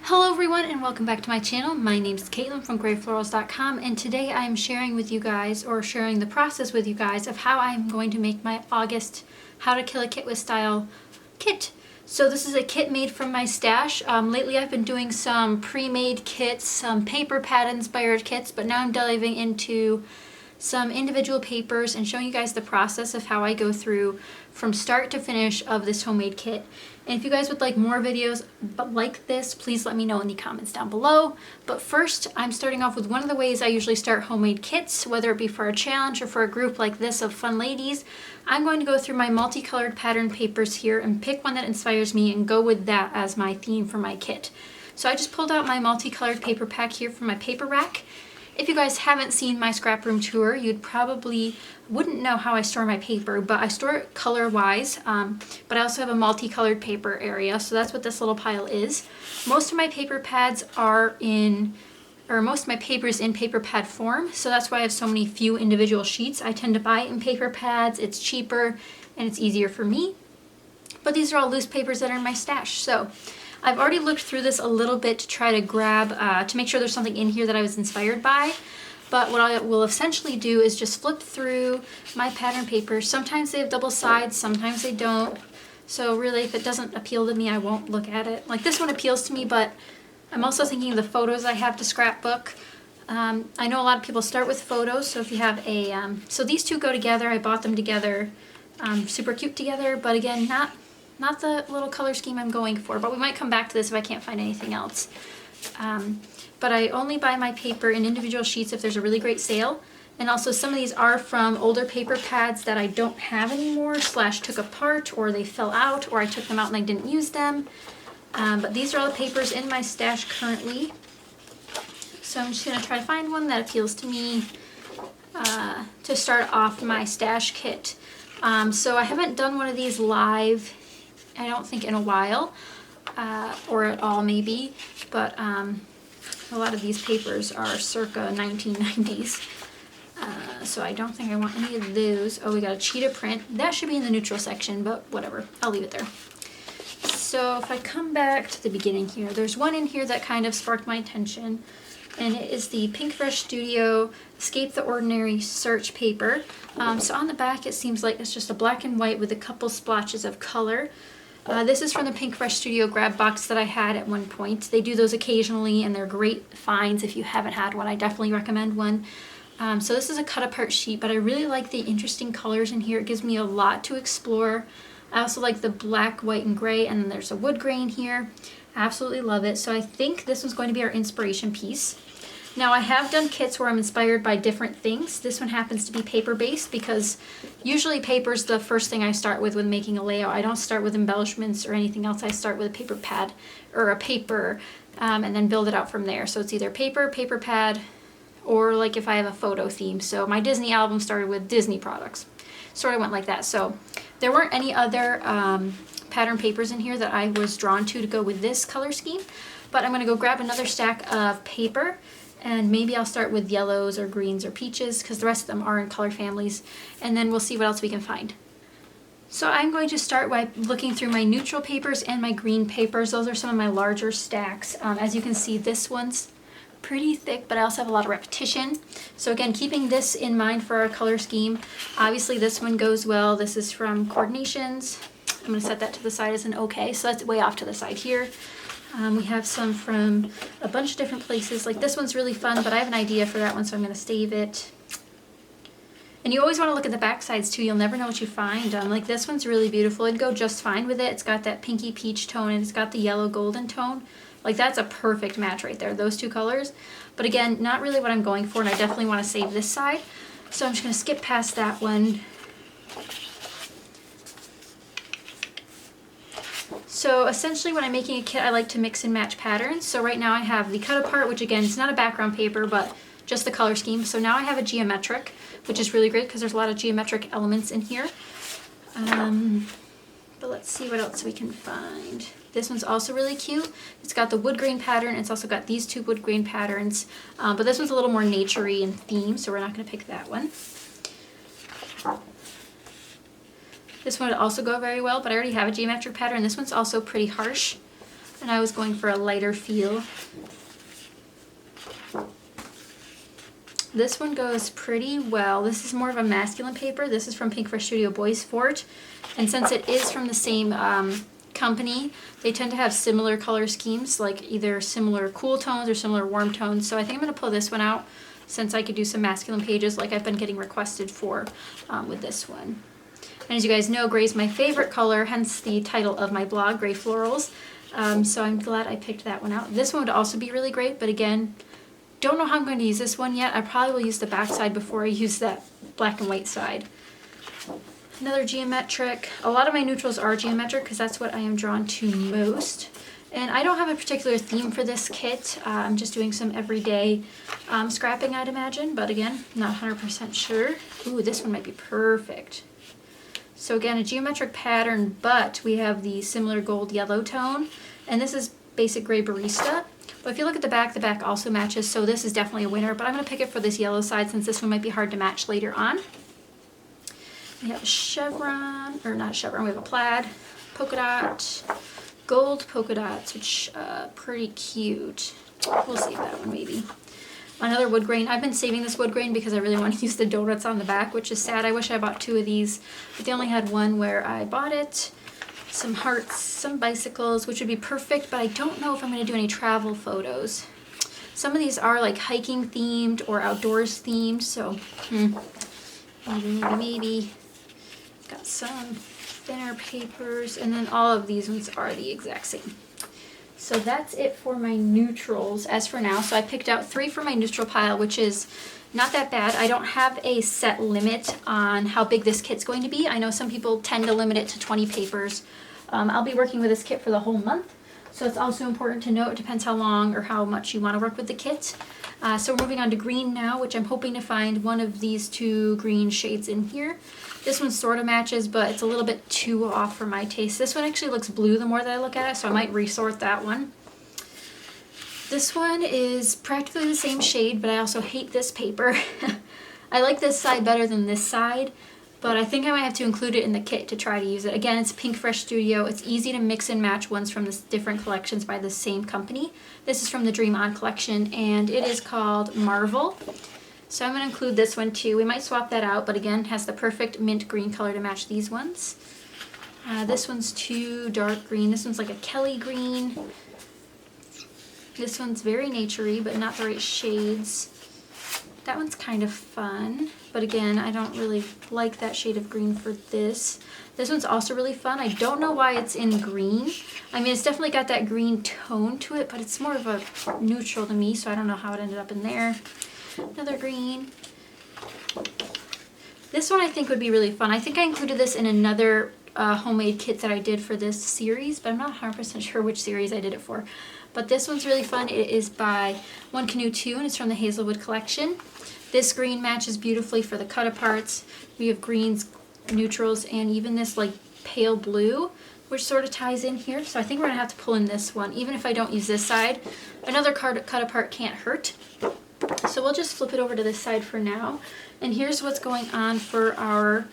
Hello everyone and welcome back to my channel. My name is Caitlin from Florals.com, and today I'm sharing with you guys, or sharing the process with you guys, of how I'm going to make my August How to Kill a Kit with Style kit. So this is a kit made from my stash. Lately I've been doing some pre-made kits, some paper pad inspired kits, but now I'm diving into some individual papers and showing you guys the process of how I go through from start to finish of this homemade kit. And if you guys would like more videos like this, please let me know in the comments down below. But first, I'm starting off with one of the ways I usually start homemade kits, whether it be for a challenge or for a group like this of fun ladies. I'm going to go through my multicolored pattern papers here and pick one that inspires me and go with that as my theme for my kit. So I just pulled out my multicolored paper pack here from my paper rack. If you guys haven't seen my scrap room tour, you'd probably wouldn't know how I store my paper, but I store it color-wise, but I also have a multicolored paper area, so that's what this little pile is. Most of my paper pads are in, or most of my paper is in paper pad form, so that's why I have so many few individual sheets. I tend to buy it in paper pads, it's cheaper, and it's easier for me. But these are all loose papers that are in my stash, so I've already looked through this a little bit to try to grab, to make sure there's something in here that I was inspired by. But what I will essentially do is just flip through my pattern papers. Sometimes they have double sides, sometimes they don't. So really, if it doesn't appeal to me, I won't look at it. Like this one appeals to me, but I'm also thinking of the photos I have to scrapbook. I know a lot of people start with photos, so if you have a, so these two go together. I bought them together, super cute together, but again, not the little color scheme I'm going for, but we might come back to this if I can't find anything else. But I only buy my paper in individual sheets if there's a really great sale. And also some of these are from older paper pads that I don't have anymore, slash took apart, or they fell out, or I took them out and I didn't use them. But these are all the papers in my stash currently. So I'm just gonna try to find one that appeals to me to start off my stash kit. So I haven't done one of these live, I don't think, in a while, or at all maybe, but a lot of these papers are circa 1990s, so I don't think I want any of those. Oh, we got a cheetah print. That should be in the neutral section, but whatever, I'll leave it there. So if I come back to the beginning here, there's one in here that kind of sparked my attention, and it is the Pink Fresh Studio Escape the Ordinary Search paper. So on the back it seems like it's just a black and white with a couple splotches of color. This is from the Pink Fresh Studio grab box that I had at one point. They do those occasionally and they're great finds. If you haven't had one, I definitely recommend one. So this is a cut apart sheet, but I really like the interesting colors in here. It gives me a lot to explore. I also like the black, white, and gray, and then there's a wood grain here. Absolutely love it. So I think this one's going to be our inspiration piece. Now I have done kits where I'm inspired by different things. This one happens to be paper based because usually paper's the first thing I start with when making a layout. I don't start with embellishments or anything else. I start with a paper pad or a paper and then build it out from there. So it's either paper, paper pad, or like if I have a photo theme. So my Disney album started with Disney products. Sort of went like that. So there weren't any other pattern papers in here that I was drawn to go with this color scheme, but I'm gonna go grab another stack of paper. And maybe I'll start with yellows or greens or peaches because the rest of them are in color families, and then we'll see what else we can find. So I'm going to start by looking through my neutral papers and my green papers. Those are some of my larger stacks. As you can see, this one's pretty thick, but I also have a lot of repetition. So again, keeping this in mind for our color scheme. Obviously this one goes well. This is from Coordinations. I'm going to set that to the side as an okay, so that's way off to the side here. We have some from a bunch of different places. Like this one's really fun, but I have an idea for that one, so I'm going to save it. And you always want to look at the back sides too. You'll never know what you find. Like this one's really beautiful. It'd go just fine with it. It's got that pinky peach tone and it's got the yellow golden tone. Like that's a perfect match right there, those two colors. But again, not really what I'm going for, and I definitely want to save this side. So I'm just going to skip past that one. So essentially when I'm making a kit, I like to mix and match patterns. So right now I have the cut apart, which again, it's not a background paper, but just the color scheme. So now I have a geometric, which is really great because there's a lot of geometric elements in here. But let's see what else we can find. This one's also really cute. It's got the wood grain pattern. It's also got these two wood grain patterns. But this one's a little more naturey in theme, so we're not going to pick that one. This one would also go very well, but I already have a geometric pattern. This one's also pretty harsh. and I was going for a lighter feel. This one goes pretty well. This is more of a masculine paper. This is from Pink Fresh Studio Boys Fort. And since it is from the same company, they tend to have similar color schemes, like either similar cool tones or similar warm tones. So I think I'm going to pull this one out since I could do some masculine pages like I've been getting requested for with this one. And as you guys know, gray is my favorite color, hence the title of my blog, Gray Florals. So I'm glad I picked that one out. This one would also be really great, but again, don't know how I'm going to use this one yet. I probably will use the back side before I use that black and white side. Another geometric. A lot of my neutrals are geometric because that's what I am drawn to most. And I don't have a particular theme for this kit. I'm just doing some everyday scrapping, I'd imagine. But again, not 100% sure. Ooh, this one might be perfect. So again, a geometric pattern, but we have the similar gold yellow tone. And this is basic gray barista. But if you look at the back also matches, so this is definitely a winner. But I'm going to pick it for this yellow side since this one might be hard to match later on. We have a chevron, or not chevron, we have a plaid, polka dot, gold polka dots, which pretty cute. We'll save that one maybe. Another wood grain. I've been saving this wood grain because I really want to use the donuts on the back, which is sad. I wish I bought 2 of these, but they only had one where I bought it. Some hearts, some bicycles, which would be perfect, but I don't know if I'm going to do any travel photos. Some of these are like hiking themed or outdoors themed, so maybe. Got some thinner papers, and then all of these ones are the exact same. So that's it for my neutrals as for now. So I picked out 3 for my neutral pile, which is not that bad. I don't have a set limit on how big this kit's going to be. I know some people tend to limit it to 20 papers. I'll be working with this kit for the whole month. So it's also important to note, it depends how long or how much you want to work with the kit. So we're moving on to green now, which I'm hoping to find one of these 2 green shades in here. This one sort of matches, but it's a little bit too off for my taste. This one actually looks blue the more that I look at it, so I might resort that one. This one is practically the same shade, but I also hate this paper. I like this side better than this side, but I think I might have to include it in the kit to try to use it. Again, it's Pink Fresh Studio. It's easy to mix and match ones from the different collections by the same company. This is from the Dream On collection, and it is called Marvel. So I'm going to include this one too. We might swap that out, but again, has the perfect mint green color to match these ones. This one's too dark green. This one's like a Kelly green. This one's very naturey, but not the right shades. That one's kind of fun, but again, I don't really like that shade of green for this. This one's also really fun. I don't know why it's in green. I mean, it's definitely got that green tone to it, but it's more of a neutral to me, so I don't know how it ended up in there. Another green. This one I think would be really fun. I think I included this in another homemade kit that I did for this series, but I'm not 100% sure which series I did it for. But this one's really fun. It is by One Canoe 2, and it's from the Hazelwood collection. This green matches beautifully for the cut-aparts. We have greens, neutrals, and even this like pale blue, which sort of ties in here. So I think we're going to have to pull in this one, even if I don't use this side. Another cut-apart can't hurt. So we'll just flip it over to this side for now. And here's what's going on for our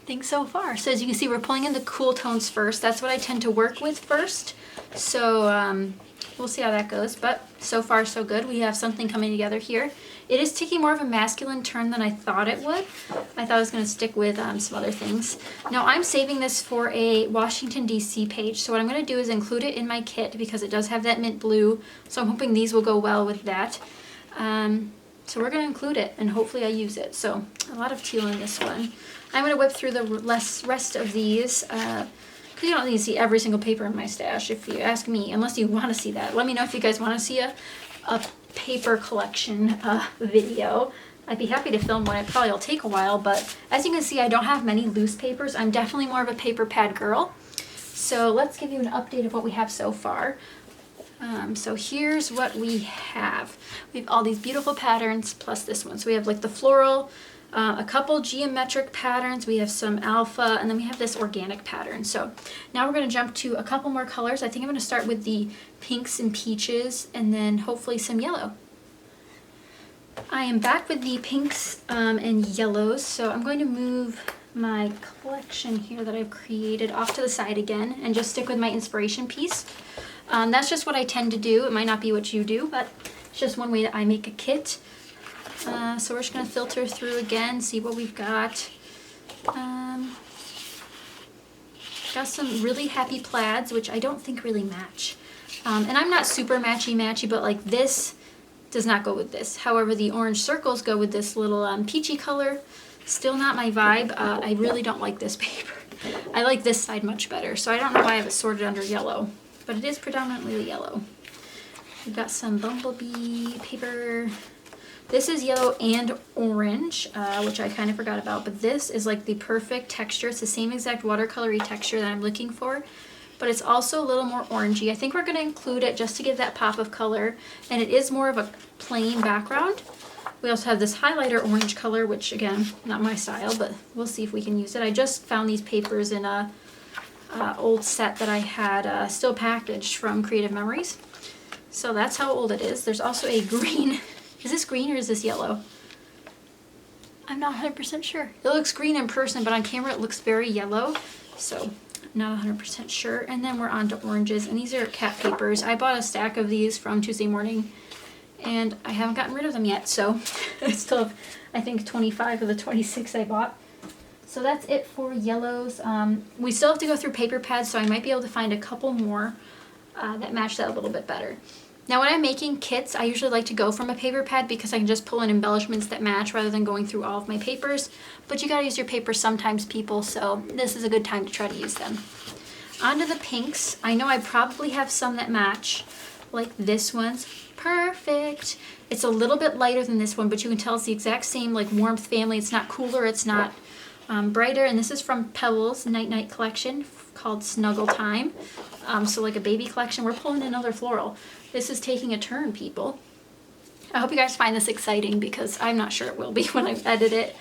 thing so far. So as you can see, we're pulling in the cool tones first. That's what I tend to work with first. So we'll see how that goes. But so far so good. We have something coming together here. It is taking more of a masculine turn than I thought it would. I thought I was going to stick with some other things. Now I'm saving this for a Washington, D.C. page. So what I'm going to do is include it in my kit because it does have that mint blue. So I'm hoping these will go well with that. So we're going to include it and hopefully I use it. So a lot of teal in this one. I'm going to whip through the rest of these because you don't need to see every single paper in my stash if you ask me, unless you want to see that. Let me know if you guys want to see a paper collection video. I'd be happy to film one. It probably will take a while, but as you can see, I don't have many loose papers. I'm definitely more of a paper pad girl. So let's give you an update of what we have so far. So here's what we have. We have all these beautiful patterns plus this one. So we have like the floral, a couple geometric patterns, we have some alpha, and then we have this organic pattern. So now we're going to jump to a couple more colors. I think I'm going to start with the pinks and peaches and then hopefully some yellow. I am back with the pinks and yellows, so I'm going to move my collection here that I've created off to the side again and just stick with my inspiration piece. That's just what I tend to do. It might not be what you do, but it's just one way that I make a kit. So we're just going to filter through again, see what we've got. Got some really happy plaids, which I don't think really match. And I'm not super matchy-matchy, but like this does not go with this. However, the orange circles go with this little peachy color. Still not my vibe. I really don't like this paper. I like this side much better, so I don't know why I have it sorted under yellow, but it is predominantly yellow. We've got some bumblebee paper. This is yellow and orange, which I kind of forgot about, but this is like the perfect texture. It's the same exact watercolory texture that I'm looking for, but it's also a little more orangey. I think we're going to include it just to give that pop of color, and it is more of a plain background. We also have this highlighter orange color, which again, not my style, but we'll see if we can use it. I just found these papers in a old set that I had still packaged from Creative Memories. So that's how old it is. There's also a green. Is this green or is this yellow? I'm not 100% sure. It looks green in person, but on camera it looks very yellow. So not 100% sure. And then we're on to oranges, and these are cat papers. I bought a stack of these from Tuesday Morning, and I haven't gotten rid of them yet, so I still have, I think, 25 of the 26 I bought. So that's it for yellows. We still have to go through paper pads, so I might be able to find a couple more that match that a little bit better. Now when I'm making kits, I usually like to go from a paper pad because I can just pull in embellishments that match rather than going through all of my papers. But you gotta use your papers sometimes, people, so this is a good time to try to use them. On to the pinks. I know I probably have some that match, like this one's perfect. It's a little bit lighter than this one, but you can tell it's the exact same like warmth family. It's not cooler, it's not brighter, and this is from Pebbles Night Night collection called Snuggle Time. So like a baby collection. We're pulling another floral. This is taking a turn, people. I hope you guys find this exciting because I'm not sure it will be when I edit it.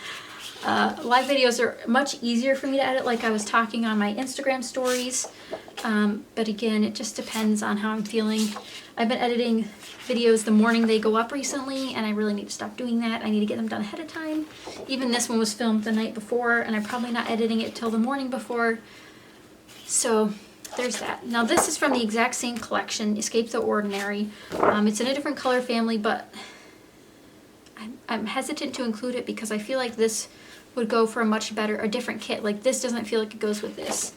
Live videos are much easier for me to edit, like I was talking on my Instagram stories. But again, it just depends on how I'm feeling. I've been editing videos the morning they go up recently, and I really need to stop doing that. I need to get them done ahead of time. Even this one was filmed the night before, and I'm probably not editing it till the morning before. So there's that. Now this is from the exact same collection, Escape the Ordinary. It's in a different color family, but I'm hesitant to include it because I feel like this would go for a different kit. Like this doesn't feel like it goes with this.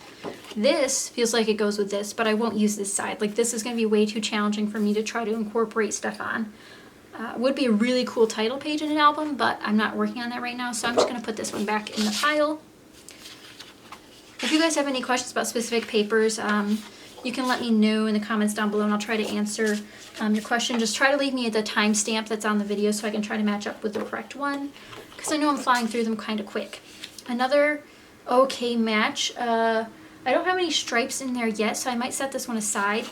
This feels like it goes with this, but I won't use this side. Like this is going to be way too challenging for me to try to incorporate stuff on. Would be a really cool title page in an album, but I'm not working on that right now, so I'm just going to put this one back in the pile. If you guys have any questions about specific papers, you can let me know in the comments down below, and I'll try to answer your question. Just try to leave me the timestamp that's on the video so I can try to match up with the correct one, because I know I'm flying through them kind of quick. Another okay match. I don't have any stripes in there yet, so I might set this one aside.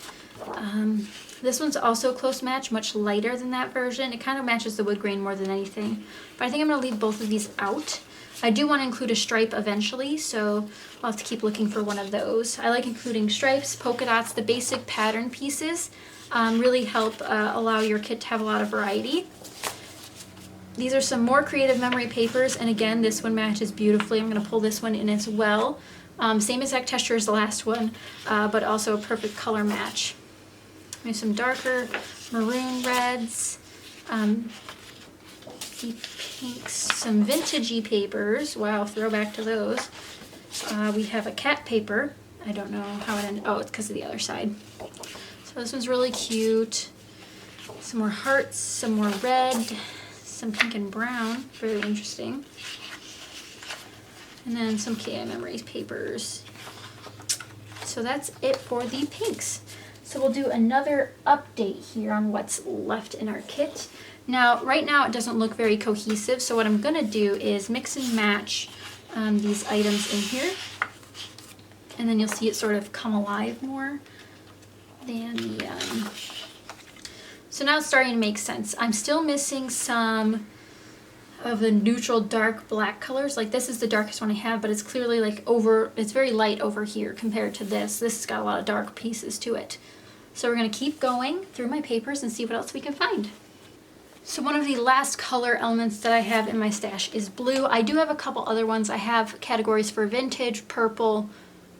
This one's also a close match, much lighter than that version. It kind of matches the wood grain more than anything. But I think I'm going to leave both of these out. I do want to include a stripe eventually, so I'll have to keep looking for one of those. I like including stripes, polka dots, the basic pattern pieces really help allow your kit to have a lot of variety. These are some more Creative Memory papers, and again, this one matches beautifully. I'm going to pull this one in as well. Same exact texture as the last one, but also a perfect color match. We have some darker maroon reds, deep pinks, some vintagey papers. Wow, throwback to those. We have a cat paper. I don't know how it ended. Oh, it's because of the other side. So this one's really cute. Some more hearts, some more red, some pink and brown. Very interesting. And then some KI Memories papers. So that's it for the pinks. So we'll do another update here on what's left in our kit. Now, right now it doesn't look very cohesive, so what I'm going to do is mix and match these items in here. And then you'll see it sort of come alive more than the... So now it's starting to make sense. I'm still missing some of the neutral dark black colors. Like this is the darkest one I have, but it's clearly like it's very light over here compared to this. This has got a lot of dark pieces to it. So we're going to keep going through my papers and see what else we can find. So one of the last color elements that I have in my stash is blue. I do have a couple other ones. I have categories for vintage, purple,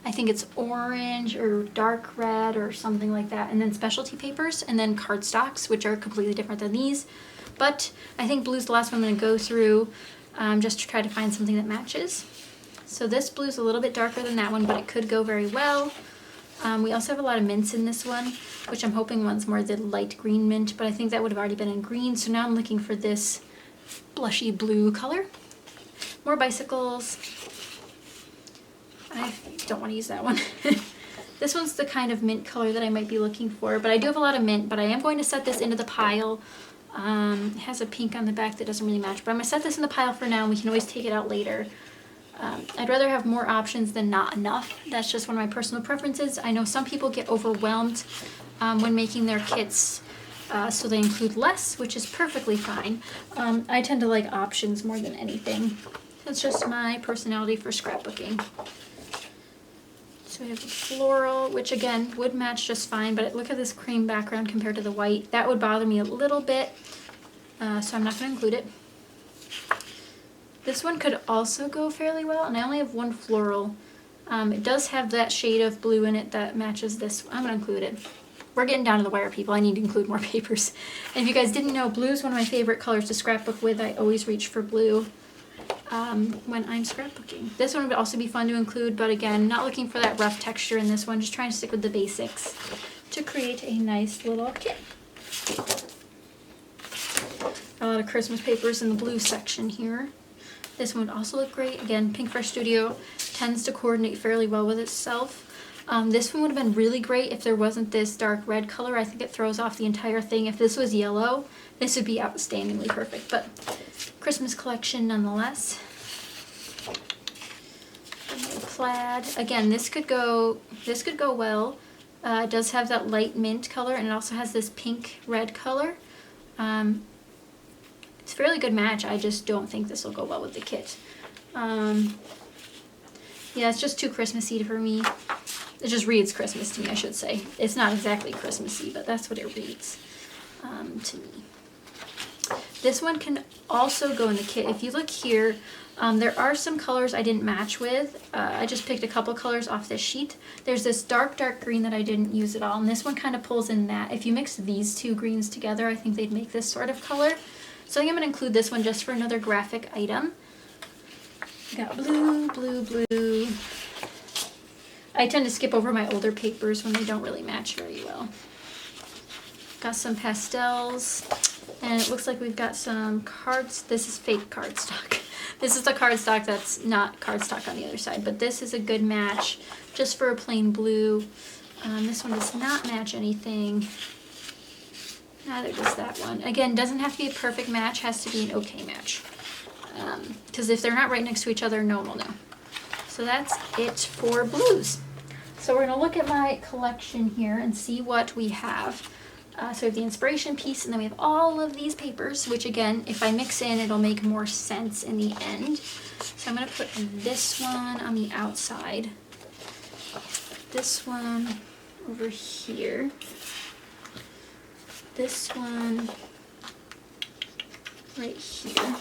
I think it's orange or dark red or something like that, and then specialty papers, and then cardstocks, which are completely different than these. But I think blue's the last one I'm going to go through, just to try to find something that matches. So this blue's a little bit darker than that one, but it could go very well. We also have a lot of mints in this one, which I'm hoping one's more the light green mint, but I think that would have already been in green, so now I'm looking for this blushy blue color. More bicycles. I don't want to use that one. This one's the kind of mint color that I might be looking for, but I do have a lot of mint, but I am going to set this into the pile. It has a pink on the back that doesn't really match, but I'm going to set this in the pile for now, and we can always take it out later. I'd rather have more options than not enough. That's just one of my personal preferences. I know some people get overwhelmed when making their kits, so they include less, which is perfectly fine. I tend to like options more than anything. That's just my personality for scrapbooking. So we have the floral, which again would match just fine, but look at this cream background compared to the white. That would bother me a little bit, so I'm not going to include it. This one could also go fairly well, and I only have one floral. It does have that shade of blue in it that matches this. I'm going to include it. We're getting down to the wire, people. I need to include more papers. And if you guys didn't know, blue is one of my favorite colors to scrapbook with. I always reach for blue when I'm scrapbooking. This one would also be fun to include, but again, not looking for that rough texture in this one. Just trying to stick with the basics to create a nice little kit. A lot of Christmas papers in the blue section here. This one would also look great. Again, Pink Fresh Studio tends to coordinate fairly well with itself. This one would have been really great if there wasn't this dark red color. I think it throws off the entire thing. If this was yellow, this would be outstandingly perfect, but Christmas collection nonetheless. Plaid. Again, this could go well. It does have that light mint color, and it also has this pink red color. It's a fairly good match. I just don't think this will go well with the kit. Yeah, it's just too Christmassy for me. It just reads Christmas to me, I should say. It's not exactly Christmassy, but that's what it reads to me. This one can also go in the kit. If you look here, there are some colors I didn't match with. I just picked a couple colors off this sheet. There's this dark green that I didn't use at all, and this one kind of pulls in that. If you mix these two greens together, I think they'd make this sort of color. So I'm going to include this one just for another graphic item. Got blue, blue, blue. I tend to skip over my older papers when they don't really match very well. Got some pastels, and it looks like we've got some cards. This is fake cardstock. This is the cardstock that's not cardstock on the other side, but this is a good match just for a plain blue. This one does not match anything. Neither does that one. Again, doesn't have to be a perfect match, has to be an okay match. Because if they're not right next to each other, no one will know. So that's it for blues. So we're going to look at my collection here and see what we have. So we have the inspiration piece, and then we have all of these papers, which again, if I mix in, it'll make more sense in the end. So I'm going to put this one on the outside. This one over here. This one right here.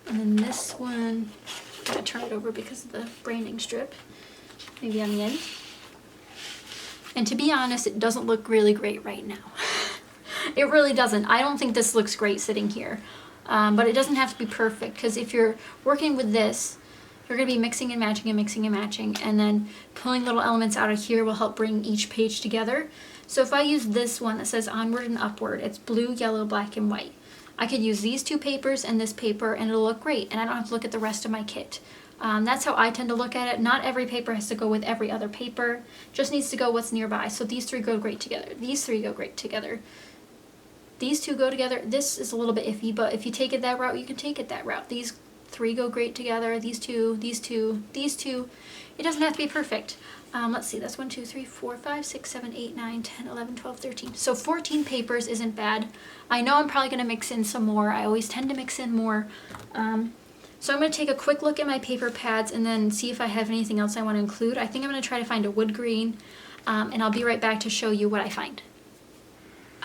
And then this one, I'm going to turn it over because of the branding strip, maybe on the end. And to be honest, it doesn't look really great right now. It really doesn't. I don't think this looks great sitting here. But it doesn't have to be perfect, because if you're working with this, you're going to be mixing and matching and mixing and matching, and then pulling little elements out of here will help bring each page together. So if I use this one that says onward and upward, it's blue, yellow, black, and white. I could use these two papers and this paper, and it'll look great, and I don't have to look at the rest of my kit. That's how I tend to look at it. Not every paper has to go with every other paper. Just needs to go what's nearby. So these three go great together. These three go great together. These two go together. This is a little bit iffy, but if you take it that route, you can take it that route. These three go great together. These two, these two, these two. It doesn't have to be perfect. Let's see, that's 1, 2, 3, 4, 5, 6, 7, 8, 9, 10, 11, 12, 13. So 14 papers isn't bad. I know I'm probably going to mix in some more. I always tend to mix in more. So I'm going to take a quick look at my paper pads and then see if I have anything else I want to include. I think I'm going to try to find a wood green, and I'll be right back to show you what I find.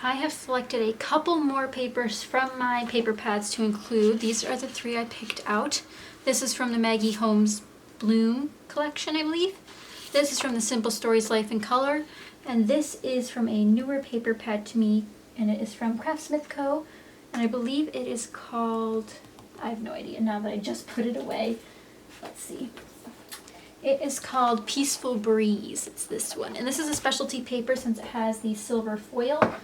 I have selected a couple more papers from my paper pads to include. These are the three I picked out. This is from the Maggie Holmes Bloom collection, I believe. This is from the Simple Stories Life in Color, and this is from a newer paper pad to me, and it is from Craftsmith Co. And I believe it is called, I have no idea now that I just put it away. Let's see. It is called Peaceful Breeze. It's this one. And this is a specialty paper since it has the silver foil.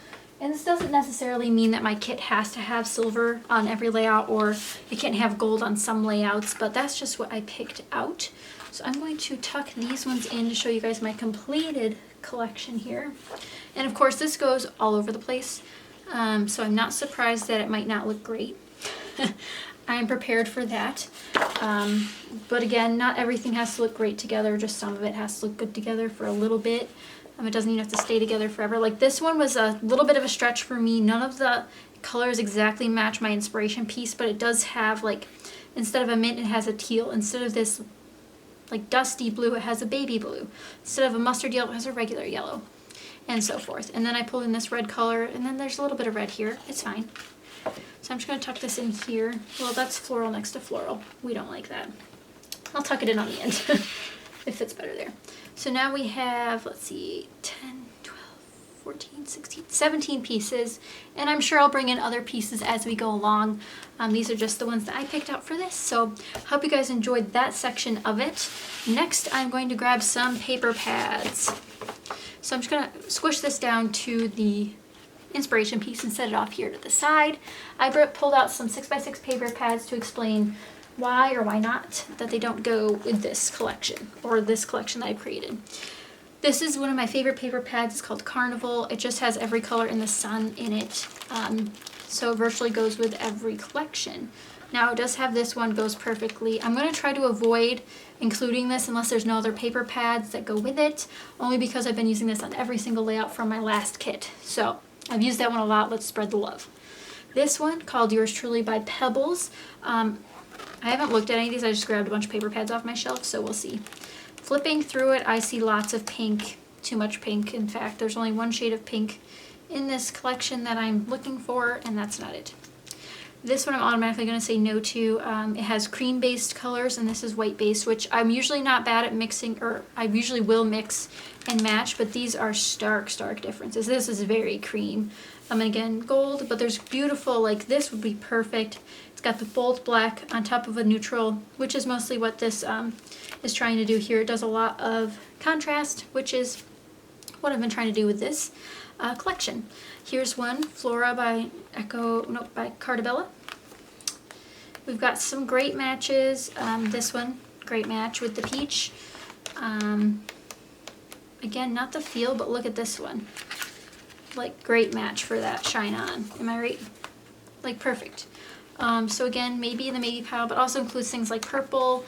And this doesn't necessarily mean that my kit has to have silver on every layout, or it can't have gold on some layouts, but that's just what I picked out. So I'm going to tuck these ones in to show you guys my completed collection here. And of course this goes all over the place, so I'm not surprised that it might not look great. I am prepared for that. But again, not everything has to look great together, just some of it has to look good together for a little bit. It doesn't even have to stay together forever. Like this one was a little bit of a stretch for me. None of the colors exactly match my inspiration piece, but it does have, like, instead of a mint, it has a teal. Instead of this like dusty blue, it has a baby blue. Instead of a mustard yellow, it has a regular yellow, and so forth. And then I pulled in this red color, and then there's a little bit of red here. It's fine. So I'm just going to tuck this in here. Well, that's floral next to floral. We don't like that. I'll tuck it in on the end. It fits better there. So now we have, let's see, 10, 12, 14, 16, 17 pieces. And I'm sure I'll bring in other pieces as we go along. These are just the ones that I picked out for this. So hope you guys enjoyed that section of it. Next, I'm going to grab some paper pads. So I'm just going to squish this down to the inspiration piece and set it off here to the side. I pulled out some 6x6 paper pads to explain why or why not that they don't go with this collection, or this collection that I created. This is one of my favorite paper pads. It's called Carnival. It just has every color in the sun in it, so it virtually goes with every collection. Now it does have this one, goes perfectly. I'm going to try to avoid including this unless there's no other paper pads that go with it, only because I've been using this on every single layout from my last kit. So I've used that one a lot. Let's spread the love. This one, called Yours Truly by Pebbles. I haven't looked at any of these. I just grabbed a bunch of paper pads off my shelf, so we'll see. Flipping through it, I see lots of pink, too much pink. In fact, there's only one shade of pink in this collection that I'm looking for, and that's not it. This one I'm automatically going to say no to. It has cream-based colors, and this is white-based, which I'm usually not bad at mixing, or I usually will mix and match, but these are stark, stark differences. This is very cream. And again, gold, but there's beautiful, like this would be perfect. It's got the bold black on top of a neutral, which is mostly what this is trying to do here. It does a lot of contrast, which is what I've been trying to do with this collection. Here's one, Flora by Cartabella. We've got some great matches. This one, great match with the peach. Again, not the feel, but look at this one. Like, great match for that shine on. Am I right? Like, perfect. So again, maybe in the maybe pile, but also includes things like purple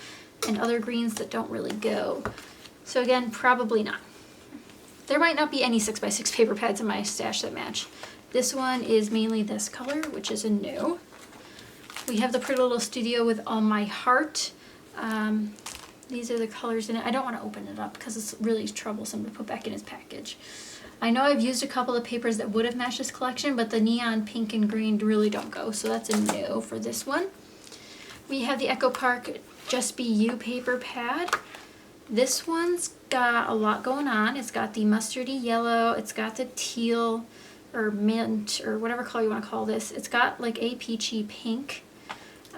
and other greens that don't really go. So again, probably not. There might not be any 6x6 paper pads in my stash that match. This one is mainly this color, which is a no. We have the Pretty Little Studio with All My Heart. These are the colors in it. I don't want to open it up because it's really troublesome to put back in its package. I know I've used a couple of papers that would have matched this collection, but the neon pink and green really don't go, so that's a no for this one. We have the Echo Park Just Be You paper pad. This one's got a lot going on. It's got the mustardy yellow, it's got the teal or mint or whatever color you want to call this. It's got like a peachy pink.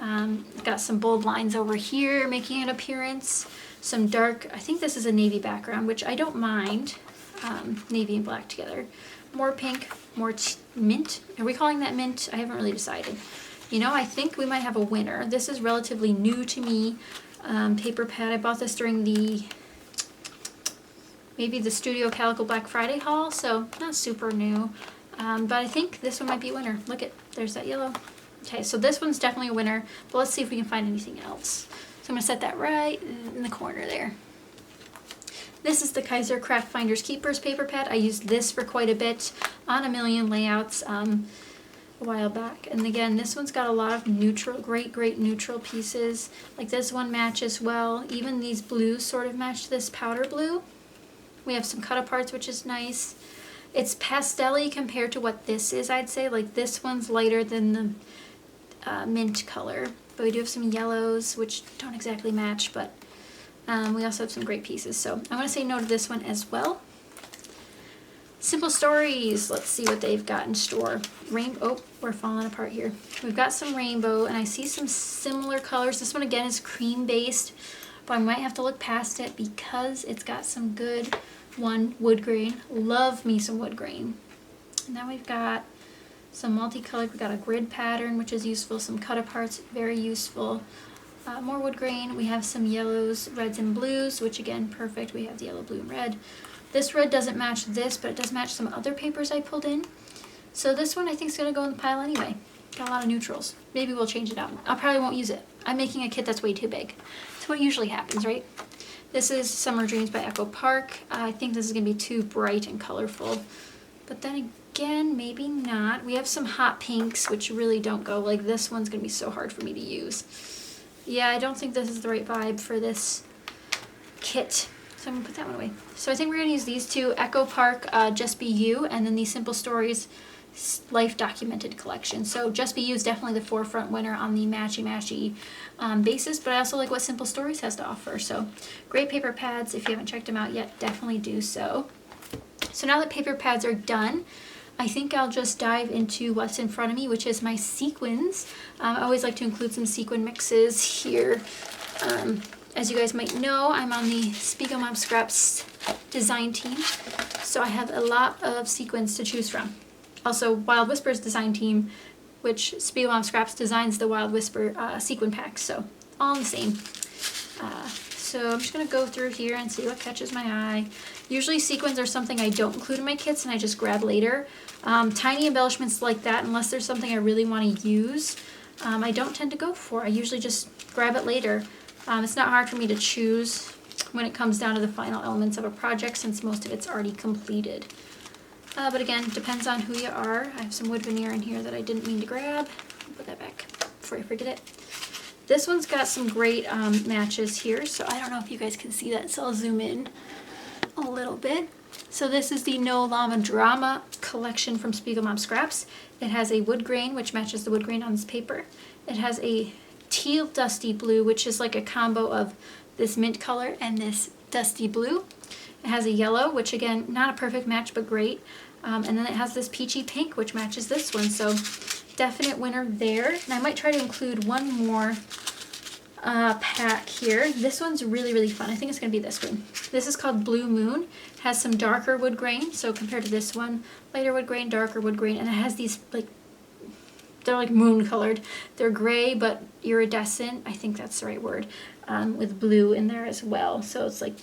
It's got some bold lines over here making an appearance. Some dark, I think this is a navy background, which I don't mind. Navy and black together. More pink, more mint. Are we calling that mint? I haven't really decided. You know, I think we might have a winner. This is relatively new to me. Paper pad. I bought this during maybe the Studio Calico Black Friday haul, so not super new. But I think this one might be a winner. Look at, there's that yellow. Okay, so this one's definitely a winner, but let's see if we can find anything else. So I'm going to set that right in the corner there. This is the Kaiser Craft Finders Keepers paper pad. I used this for quite a bit on a million layouts a while back. And again, this one's got a lot of neutral, great neutral pieces. Like this one matches well. Even these blues sort of match this powder blue. We have some cut aparts, which is nice. It's pastel-y compared to what this is, I'd say. Like this one's lighter than the mint color. But we do have some yellows, which don't exactly match, but We also have some great pieces, so I'm going to say no to this one as well. Simple Stories, let's see what they've got in store. Oh, we're falling apart here. We've got some rainbow, and I see some similar colors. This one again is cream based, but I might have to look past it because it's got some good wood grain. Love me some wood grain. And then we've got some multicolored. We've got a grid pattern, which is useful. Some cut aparts, very useful. More wood grain. We have some yellows, reds, and blues, which again, perfect. We have the yellow, blue, and red. This red doesn't match this, but it does match some other papers I pulled in. So this one I think is going to go in the pile anyway. Got a lot of neutrals. Maybe we'll change it out. I probably won't use it. I'm making a kit that's way too big. That's what usually happens, right? This is Summer Dreams by Echo Park. I think this is going to be too bright and colorful. But then again, maybe not. We have some hot pinks, which really don't go. Like this one's going to be so hard for me to use. Yeah, I don't think this is the right vibe for this kit. So I'm going to put that one away. So I think we're going to use these two, Echo Park, Just Be You, and then the Simple Stories Life Documented collection. So Just Be You is definitely the forefront winner on the matchy-matchy basis, but I also like what Simple Stories has to offer. So great paper pads. If you haven't checked them out yet, definitely do so. So now that paper pads are done, I think I'll just dive into what's in front of me, which is my sequins. I always like to include some sequin mixes here. As you guys might know, I'm on the Spiegel Mom Scraps design team, so I have a lot of sequins to choose from. Also, Wild Whisper's design team, which Spiegel Mom Scraps designs the Wild Whisper sequin packs, so all the same. So I'm just going to go through here and see what catches my eye. Usually sequins are something I don't include in my kits and I just grab later. Tiny embellishments like that, unless there's something I really want to use, I don't tend to go for. I usually just grab it later. It's not hard for me to choose when it comes down to the final elements of a project since most of it's already completed. But again, it depends on who you are. I have some wood veneer in here that I didn't mean to grab. I'll put that back before I forget it. This one's got some great matches here, so I don't know if you guys can see that, so I'll zoom in a little bit. So this is the No Llama Drama collection from Spiegel Mom Scraps. It has a wood grain, which matches the wood grain on this paper. It has a teal dusty blue, which is like a combo of this mint color and this dusty blue. It has a yellow, which again, not a perfect match, but great. And then it has this peachy pink, which matches this one. So definite winner there. And I might try to include one more pack here. This one's really, really fun. I think it's going to be this one. This is called Blue Moon. It has some darker wood grain. So compared to this one, lighter wood grain, darker wood grain. And it has these like, they're like moon colored. They're gray but iridescent. I think that's the right word. With blue in there as well. So it's like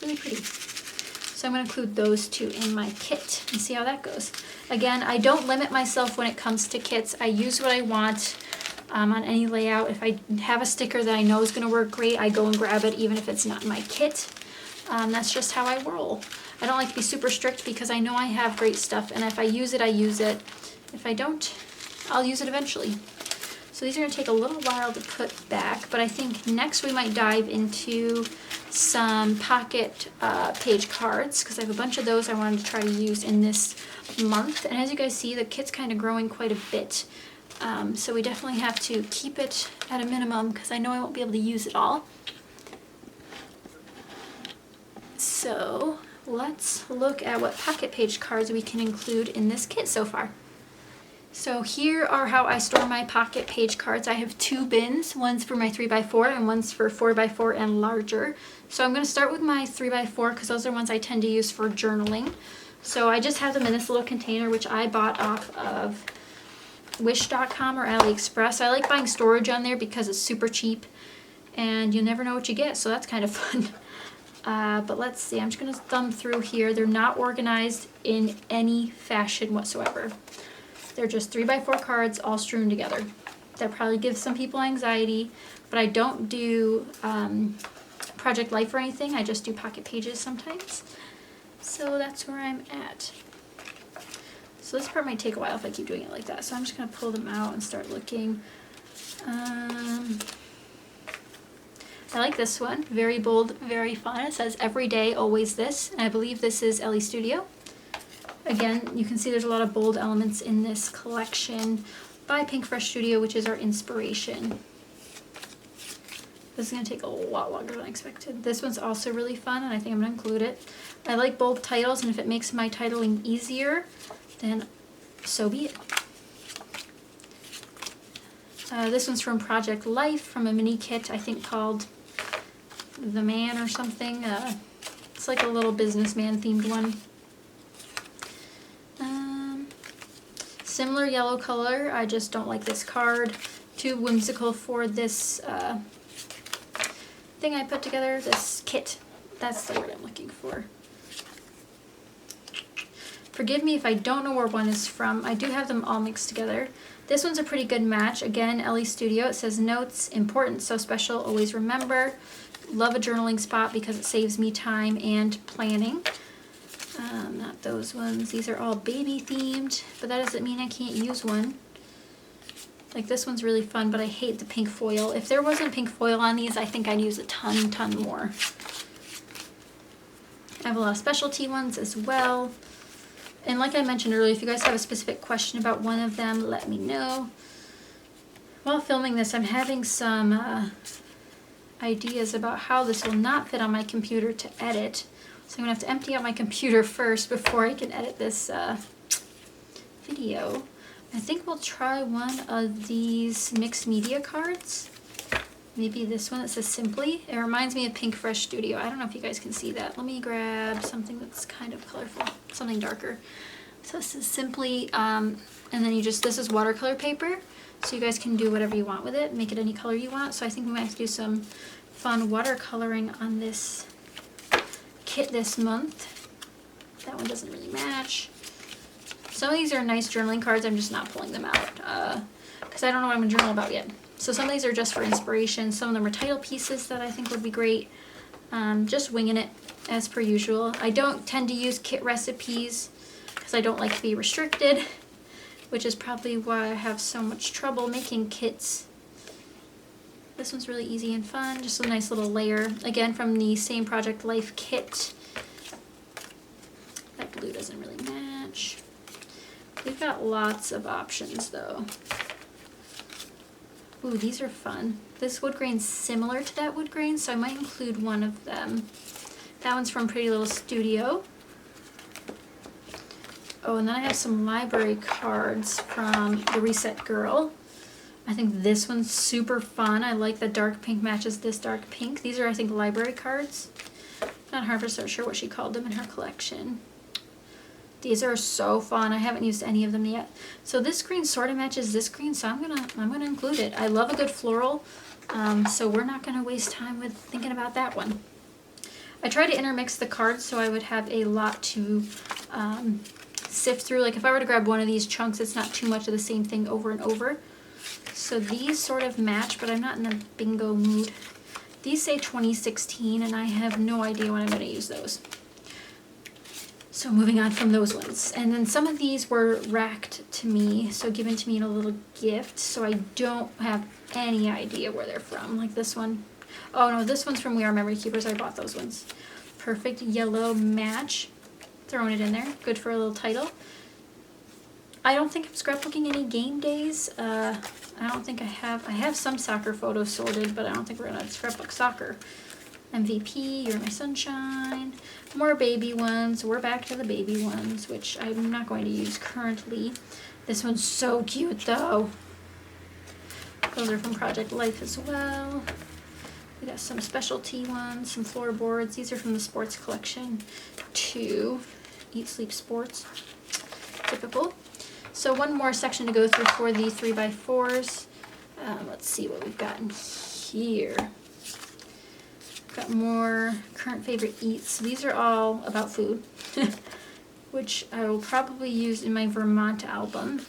really pretty. So I'm going to include those two in my kit and see how that goes. Again, I don't limit myself when it comes to kits. I use what I want on any layout. If I have a sticker that I know is going to work great, I go and grab it even if it's not in my kit. That's just how I roll. I don't like to be super strict because I know I have great stuff, and if I use it, I use it. If I don't, I'll use it eventually. So these are going to take a little while to put back, but I think next we might dive into some pocket page cards because I have a bunch of those I wanted to try to use in this month. And as you guys see, the kit's kind of growing quite a bit. So we definitely have to keep it at a minimum because I know I won't be able to use it all. So let's look at what pocket page cards we can include in this kit so far. So here are how I store my pocket page cards. I have two bins, one's for my 3x4 and one's for 4x4 and larger. So I'm going to start with my 3x4 because those are ones I tend to use for journaling. So I just have them in this little container, which I bought off of Wish.com or AliExpress. I like buying storage on there because it's super cheap and you never know what you get, so that's kind of fun. But let's see, I'm just going to thumb through here. They're not organized in any fashion whatsoever. They're just 3x4 cards all strewn together. That probably gives some people anxiety, but I don't do Project Life or anything. I just do pocket pages sometimes. So that's where I'm at. So this part might take a while if I keep doing it like that. So I'm just going to pull them out and start looking. I like this one. Very bold, very fun. It says every day, always this. And I believe this is Ellie Studio. Again, you can see there's a lot of bold elements in this collection by Pink Fresh Studio, which is our inspiration. This is going to take a lot longer than I expected. This one's also really fun, and I think I'm going to include it. I like bold titles, and if it makes my titling easier, then so be it. This one's from Project Life, from a mini kit, I think called The Man or something. It's like a little businessman themed one. Similar yellow color, I just don't like this card. Too whimsical for this thing I put together, this kit. That's the word I'm looking for. Forgive me if I don't know where one is from. I do have them all mixed together. This one's a pretty good match. Again, Ellie Studio. It says notes, important, so special, always remember. Love a journaling spot because it saves me time and planning. Not those ones. These are all baby themed, but that doesn't mean I can't use one. Like this one's really fun, but I hate the pink foil. If there wasn't pink foil on these, I think I'd use a ton more. I have a lot of specialty ones as well. And like I mentioned earlier, if you guys have a specific question about one of them, let me know. While filming this, I'm having some ideas about how this will not fit on my computer to edit. So I'm going to have to empty out my computer first before I can edit this video. I think we'll try one of these mixed media cards. Maybe this one that says Simply. It reminds me of Pink Fresh Studio. I don't know if you guys can see that. Let me grab something that's kind of colorful, something darker. So this is Simply, and then you just, this is watercolor paper. So you guys can do whatever you want with it, make it any color you want. So I think we might have to do some fun watercoloring on this kit this month. That one doesn't really match. Some of these are nice journaling cards. I'm just not pulling them out because I don't know what I'm going to journal about yet. So some of these are just for inspiration. Some of them are title pieces that I think would be great. Just winging it as per usual. I don't tend to use kit recipes because I don't like to be restricted, which is probably why I have so much trouble making kits. This one's really easy and fun. Just a nice little layer. Again, from the same Project Life kit. That blue doesn't really match. We've got lots of options though. Ooh, these are fun. This wood grain's similar to that wood grain, so I might include one of them. That one's from Pretty Little Studio. Oh, and then I have some library cards from The Reset Girl. I think this one's super fun. I like the dark pink matches this dark pink. These are, I think, library cards. Not 100% sure what she called them in her collection. These are so fun. I haven't used any of them yet. So this green sort of matches this green, so I'm gonna include it. I love a good floral, so we're not gonna waste time with thinking about that one. I tried to intermix the cards so I would have a lot to sift through. Like if I were to grab one of these chunks, it's not too much of the same thing over and over. So these sort of match, but I'm not in a bingo mood. These say 2016, and I have no idea when I'm going to use those. So moving on from those ones. And then some of these were racked to me, so given to me in a little gift, so I don't have any idea where they're from. Like this one. Oh no, this one's from We Are Memory Keepers. I bought those ones. Perfect yellow match. Throwing it in there. Good for a little title. I don't think I'm scrapbooking any game days. I don't think I have some soccer photos sorted, but I don't think we're gonna scrapbook soccer. MVP, You're My Sunshine, more baby ones. We're back to the baby ones, which I'm not going to use currently. This one's so cute though. Those are from Project Life as well. We got some specialty ones, some floorboards. These are from the sports collection too. Eat, Sleep, Sports. Typical. So one more section to go through for the 3x4s. Let's see what we've got in here. Got more current favorite eats. These are all about food, which I will probably use in my Vermont album.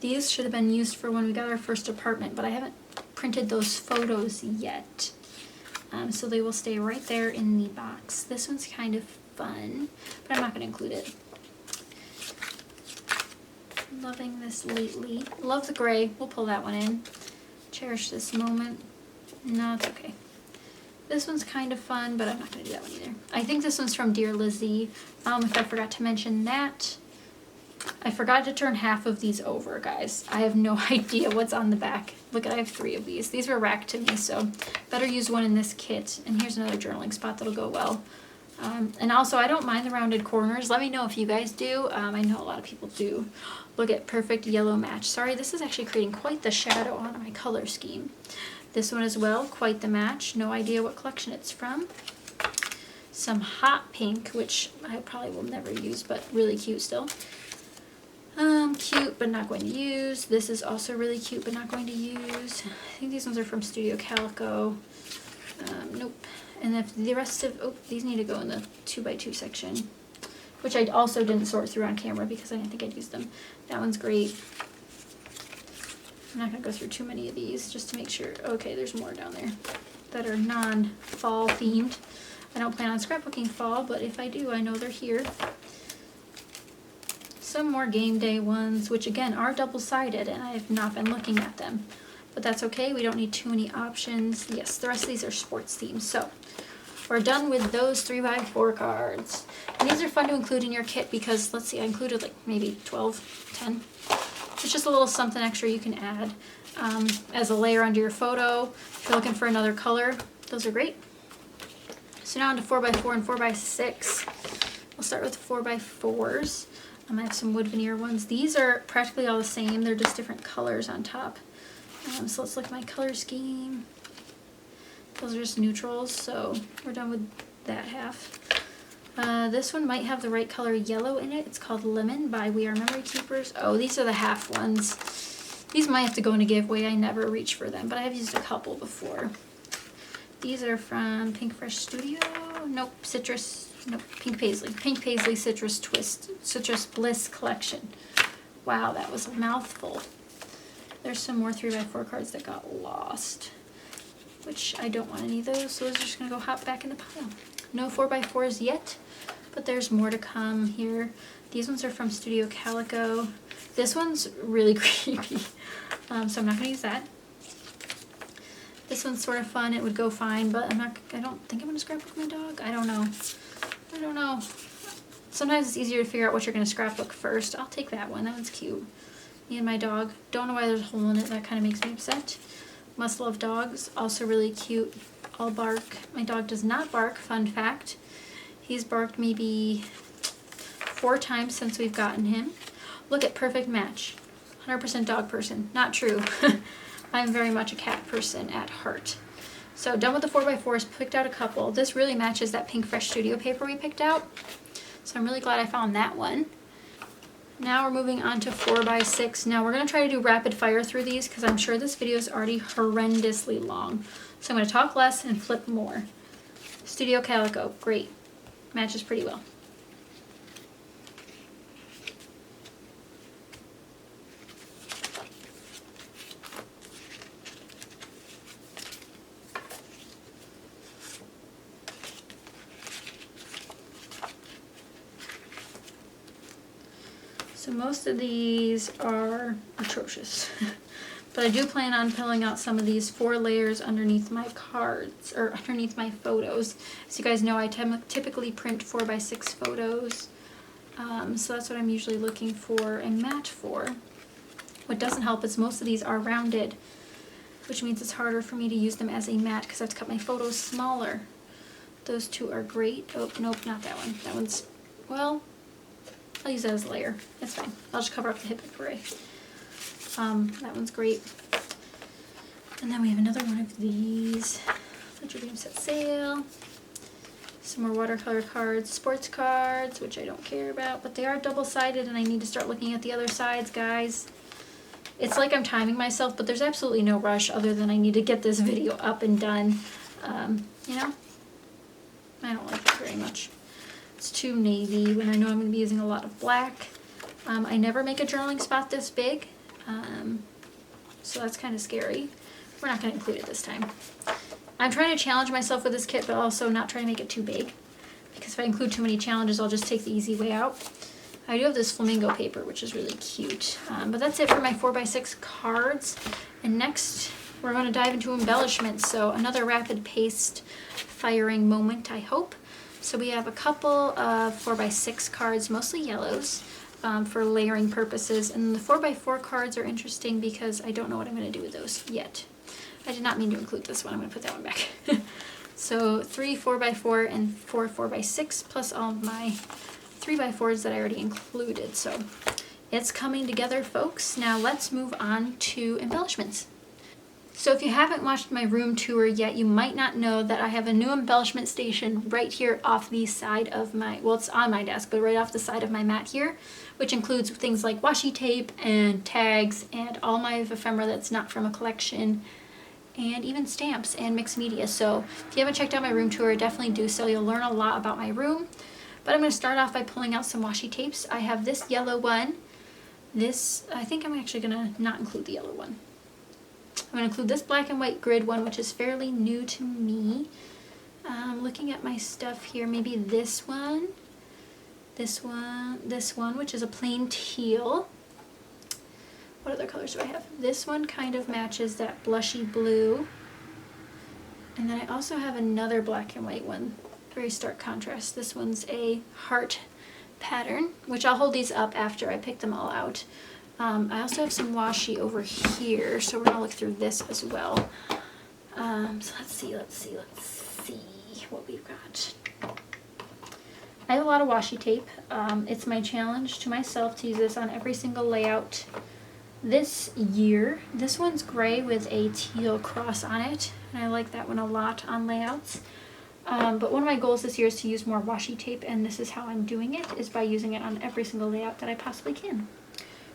These should have been used for when we got our first apartment, but I haven't printed those photos yet. So they will stay right there in the box. This one's kind of fun, but I'm not going to include it. Loving this lately. Love the gray. We'll pull that one in. Cherish this moment. No, it's okay. This one's kind of fun, but I'm not going to do that one either. I think this one's from Dear Lizzie. If I forgot to mention that. I forgot to turn half of these over, guys. I have no idea what's on the back. Look, I have 3 of these. These were racked to me, so better use one in this kit. And here's another journaling spot that'll go well. And also, I don't mind the rounded corners. Let me know if you guys do. I know a lot of people do. Look at perfect yellow match. Sorry, this is actually creating quite the shadow on my color scheme. This one as well, quite the match. No idea what collection it's from. Some hot pink, which I probably will never use, but really cute still. Cute, but not going to use. This is also really cute, but not going to use. I think these ones are from Studio Calico. Nope. And if the rest of, oh, these need to go in the 2x2 section, which I also didn't sort through on camera because I didn't think I'd use them. That one's great. I'm not going to go through too many of these just to make sure. Okay, there's more down there that are non-fall themed. I don't plan on scrapbooking fall, but if I do, I know they're here. Some more game day ones, which again are double-sided, and I have not been looking at them. But that's okay, we don't need too many options. Yes, the rest of these are sports themed. So we're done with those 3x4 cards. And these are fun to include in your kit because, let's see, I included like maybe 12, 10. It's just a little something extra you can add as a layer under your photo. If you're looking for another color, those are great. So now on to 4x4 and 4x6. We'll start with 4x4s. I have some wood veneer ones. These are practically all the same. They're just different colors on top. So let's look at my color scheme. Those are just neutrals, so we're done with that half. This one might have the right color yellow in it. It's called Lemon by We Are Memory Keepers. Oh, these are the half ones. These might have to go in a giveaway. I never reach for them, but I have used a couple before. These are from Pink Fresh Studio. Nope, Citrus. Nope, Pink Paisley. Pink Paisley Citrus Twist. Citrus Bliss Collection. Wow, that was a mouthful. There's some more 3x4 cards that got lost, which I don't want any of those, so those are just going to go hop back in the pile. No 4x4s yet, but there's more to come here. These ones are from Studio Calico. This one's really creepy, so I'm not going to use that. This one's sort of fun. It would go fine, but I don't think I'm going to scrapbook my dog. I don't know. Sometimes it's easier to figure out what you're going to scrapbook first. I'll take that one. That one's cute. Me and my dog. Don't know why there's a hole in it. That kind of makes me upset. Must love dogs. Also really cute. All bark. My dog does not bark. Fun fact. He's barked maybe 4 times since we've gotten him. Look at perfect match. 100% dog person. Not true. I'm very much a cat person at heart. So done with the 4x4s. Picked out a couple. This really matches that Pink Fresh Studio paper we picked out. So I'm really glad I found that one. Now we're moving on to 4x6. Now we're going to try to do rapid fire through these because I'm sure this video is already horrendously long. So I'm going to talk less and flip more. Studio Calico, great. Matches pretty well. So most of these are atrocious, but I do plan on pulling out some of these 4 layers underneath my cards, or underneath my photos. As you guys know, I typically print 4x6 photos, so that's what I'm usually looking for a mat for. What doesn't help is most of these are rounded, which means it's harder for me to use them as a mat because I have to cut my photos smaller. Those 2 are great. Oh, nope, not that one. That one's, well, I'll use that as a layer. That's fine. I'll just cover up the hip beret. That one's great. And then we have another one of these. Fletcher Beam Set Sail. Some more watercolor cards. Sports cards, which I don't care about. But they are double-sided, and I need to start looking at the other sides, guys. It's like I'm timing myself, but there's absolutely no rush other than I need to get this video up and done. You know? I don't like it very much. It's too navy when I know I'm going to be using a lot of black. I never make a journaling spot this big, so that's kind of scary. We're not going to include it this time. I'm trying to challenge myself with this kit, but also not trying to make it too big, because if I include too many challenges, I'll just take the easy way out. I do have this flamingo paper, which is really cute, but that's it for my 4x6 cards. And next, we're going to dive into embellishments, so another rapid paced firing moment, I hope. So we have a couple of 4x6 cards, mostly yellows. for layering purposes. And the 4x4 cards are interesting because I don't know what I'm going to do with those yet. I did not mean to include this one. I'm going to put that one back. So 3 4x4 and 4 4x6 plus all of my 3x4s that I already included. So it's coming together, folks. Now let's move on to embellishments. So if you haven't watched my room tour yet, you might not know that I have a new embellishment station right here off the side of my, well, it's on my desk, but right off the side of my mat here, which includes things like washi tape and tags and all my ephemera that's not from a collection, and even stamps and mixed media. So if you haven't checked out my room tour, definitely do so. You'll learn a lot about my room. But I'm going to start off by pulling out some washi tapes. I have this yellow one. This, I think I'm actually going to not include the yellow one. I'm going to include this black and white grid one, which is fairly new to me. Looking at my stuff here, maybe this one, this one, which is a plain teal. What other colors do I have? This one kind of matches that blushy blue. And then I also have another black and white one, very stark contrast. This one's a heart pattern, which I'll hold these up after I pick them all out. I also have some washi over here, so we're gonna look through this as well. So let's see what we've got. I have a lot of washi tape. It's my challenge to myself to use this on every single layout this year. This one's gray with a teal cross on it, and I like that one a lot on layouts. But one of my goals this year is to use more washi tape, and this is how I'm doing it, is by using it on every single layout that I possibly can.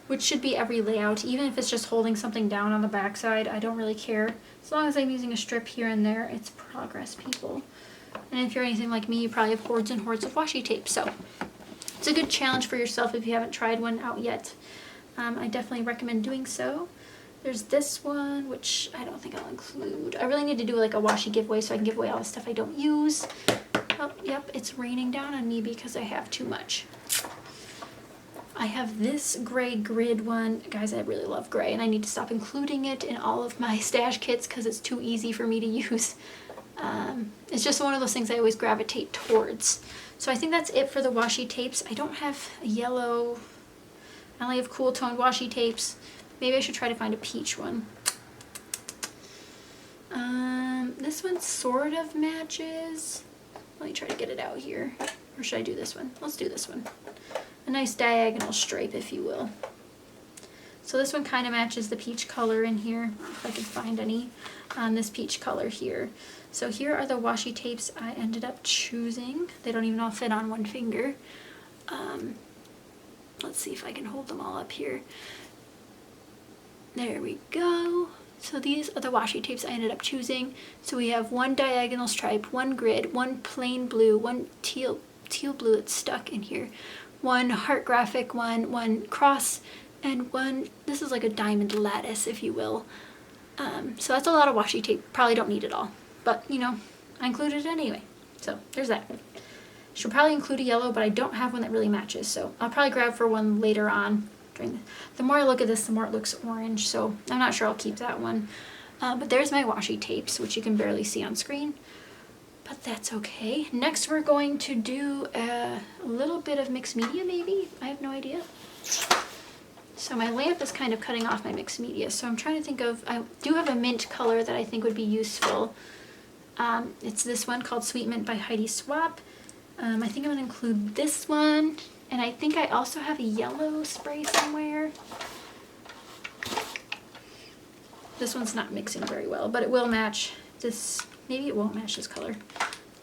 Which should be every layout, even if it's just holding something down on the back side, I don't really care. As long as I'm using a strip here and there, it's progress, people. And if you're anything like me, you probably have hordes and hordes of washi tape, so it's a good challenge for yourself if you haven't tried one out yet. I definitely recommend doing so. There's this one, which I don't think I'll include. I really need to do like a washi giveaway so I can give away all the stuff I don't use. Oh, yep, it's raining down on me because I have too much. I have this gray grid one. Guys, I really love gray, and I need to stop including it in all of my stash kits because it's too easy for me to use. It's just one of those things I always gravitate towards. So I think that's it for the washi tapes. I don't have a yellow. I only have cool toned washi tapes. Maybe I should try to find a peach one. This one sort of matches. Let me try to get it out here. Or should I do this one? Let's do this one. A nice diagonal stripe, if you will. So this one kind of matches the peach color in here, if I can find any on this peach color here. So here are the washi tapes I ended up choosing. They don't even all fit on one finger. Let's see if I can hold them all up here. There we go. So these are the washi tapes I ended up choosing. So we have one diagonal stripe, one grid, one plain blue, one teal blue that's stuck in here, one heart graphic one, one cross, and one, this is like a diamond lattice, if you will. So that's a lot of washi tape. Probably don't need it all, but you know, I included it anyway. So there's that. Should probably include a yellow, but I don't have one that really matches, so I'll probably grab for one later on. The more I look at this, the more it looks orange, so I'm not sure I'll keep that one. But there's my washi tapes, which you can barely see on screen, but that's okay. Next we're going to do a little bit of mixed media, maybe? I have no idea. So my lamp is kind of cutting off my mixed media, so I'm trying to think of, I do have a mint color that I think would be useful. It's this one called Sweet Mint by Heidi Swapp. I think I'm going to include this one. And I think I also have a yellow spray somewhere. This one's not mixing very well, but it will match this. Maybe it won't match this color.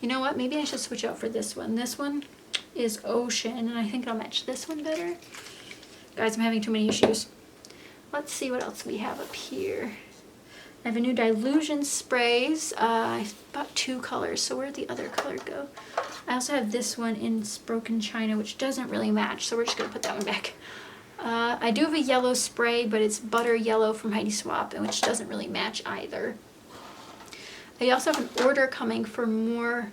You know what? Maybe I should switch out for this one. This one is Ocean, and I think it'll match this one better. Guys, I'm having too many issues. Let's see what else we have up here. I have a new Dilution sprays. I bought 2 colors, so where'd the other color go? I also have this one in Broken China, which doesn't really match, so we're just going to put that one back. I do have a yellow spray, but it's Butter Yellow from Heidi Swapp, which doesn't really match either. I also have an order coming for more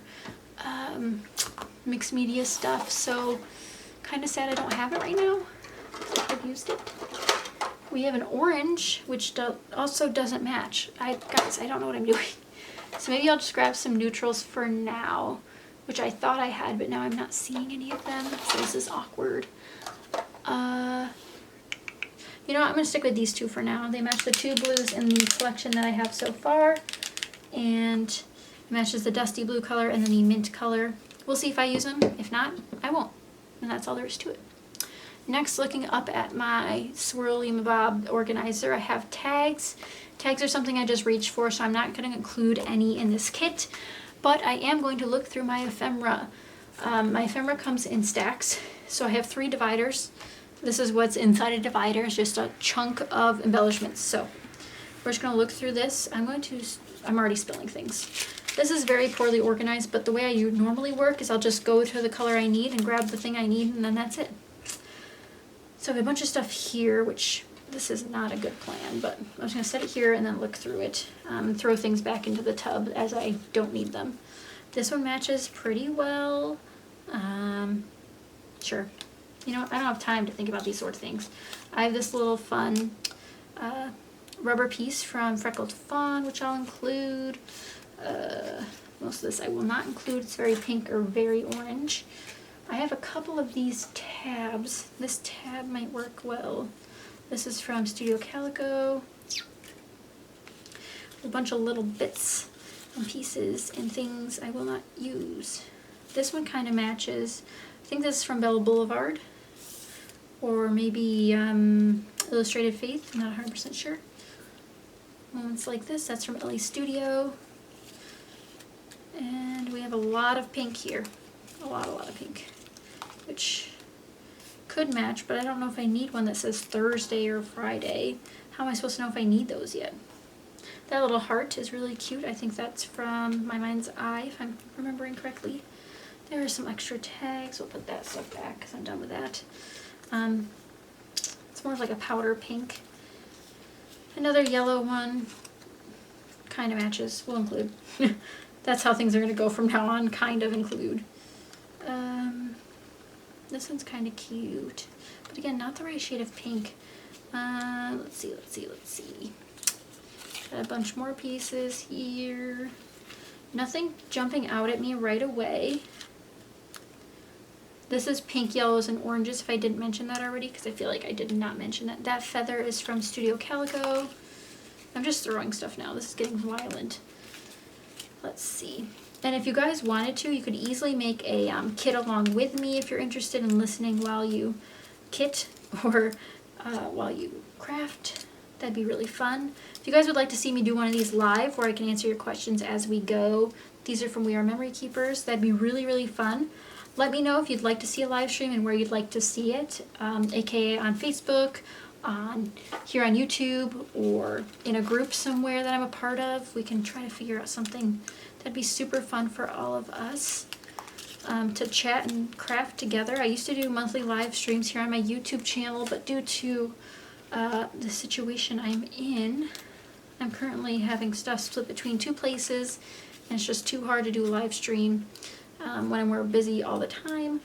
mixed media stuff, so kind of sad I don't have it right now. I've used it. We have an orange, which also doesn't match. Guys, I don't know what I'm doing. So maybe I'll just grab some neutrals for now, which I thought I had, but now I'm not seeing any of them, so this is awkward. You know what, I'm going to stick with these two for now. They match the two blues in the collection that I have so far, and it matches the dusty blue color and then the mint color. We'll see if I use them. If not, I won't. And that's all there is to it. Next, looking up at my Swirly Mabob organizer, I have tags. Tags are something I just reached for, so I'm not going to include any in this kit, but I am going to look through my ephemera. My ephemera comes in stacks, so I have 3 dividers. This is what's inside a divider. It's just a chunk of embellishments. So we're just going to look through this. I'm already spilling things. This is very poorly organized, but the way I normally work is I'll just go to the color I need and grab the thing I need, and then that's it. So I have a bunch of stuff here, which this is not a good plan, but I'm just going to set it here and then look through it. Throw things back into the tub as I don't need them. This one matches pretty well. Sure. You know, I don't have time to think about these sort of things. I have this little fun rubber piece from Freckled Fawn, which I'll include. Most of this I will not include. It's very pink or very orange. I have a couple of these tabs. This tab might work well. This is from Studio Calico. A bunch of little bits and pieces and things I will not use. This one kind of matches. I think this is from Bella Boulevard, or maybe Illustrated Faith, I'm not 100% sure. Moments like this, that's from Ellie Studio. And we have a lot of pink here. A lot of pink, which could match, but I don't know if I need one that says Thursday or Friday. How am I supposed to know if I need those yet? That little heart is really cute. I think that's from My Mind's Eye, if I'm remembering correctly. There are some extra tags. We'll put that stuff back because I'm done with that. It's more of like a powder pink. Another yellow one. Kind of matches. We'll include. That's how things are going to go from now on. Kind of include. This one's kind of cute. But again, not the right shade of pink. Let's see. Got a bunch more pieces here. Nothing jumping out at me right away. This is pink, yellows, and oranges, if I didn't mention that already, because I feel like I did not mention that. That feather is from Studio Calico. I'm just throwing stuff now. This is getting violent. Let's see. And if you guys wanted to, you could easily make a kit along with me if you're interested in listening while you kit or while you craft. That'd be really fun. If you guys would like to see me do one of these live where I can answer your questions as we go, these are from We Are Memory Keepers. That'd be really, really fun. Let me know if you'd like to see a live stream and where you'd like to see it, aka on Facebook, here on YouTube, or in a group somewhere that I'm a part of. We can try to figure out something that'd be super fun for all of us to chat and craft together. I used to do monthly live streams here on my YouTube channel, but due to the situation I'm in, I'm currently having stuff split between 2 places, and it's just too hard to do a live stream when we're busy all the time.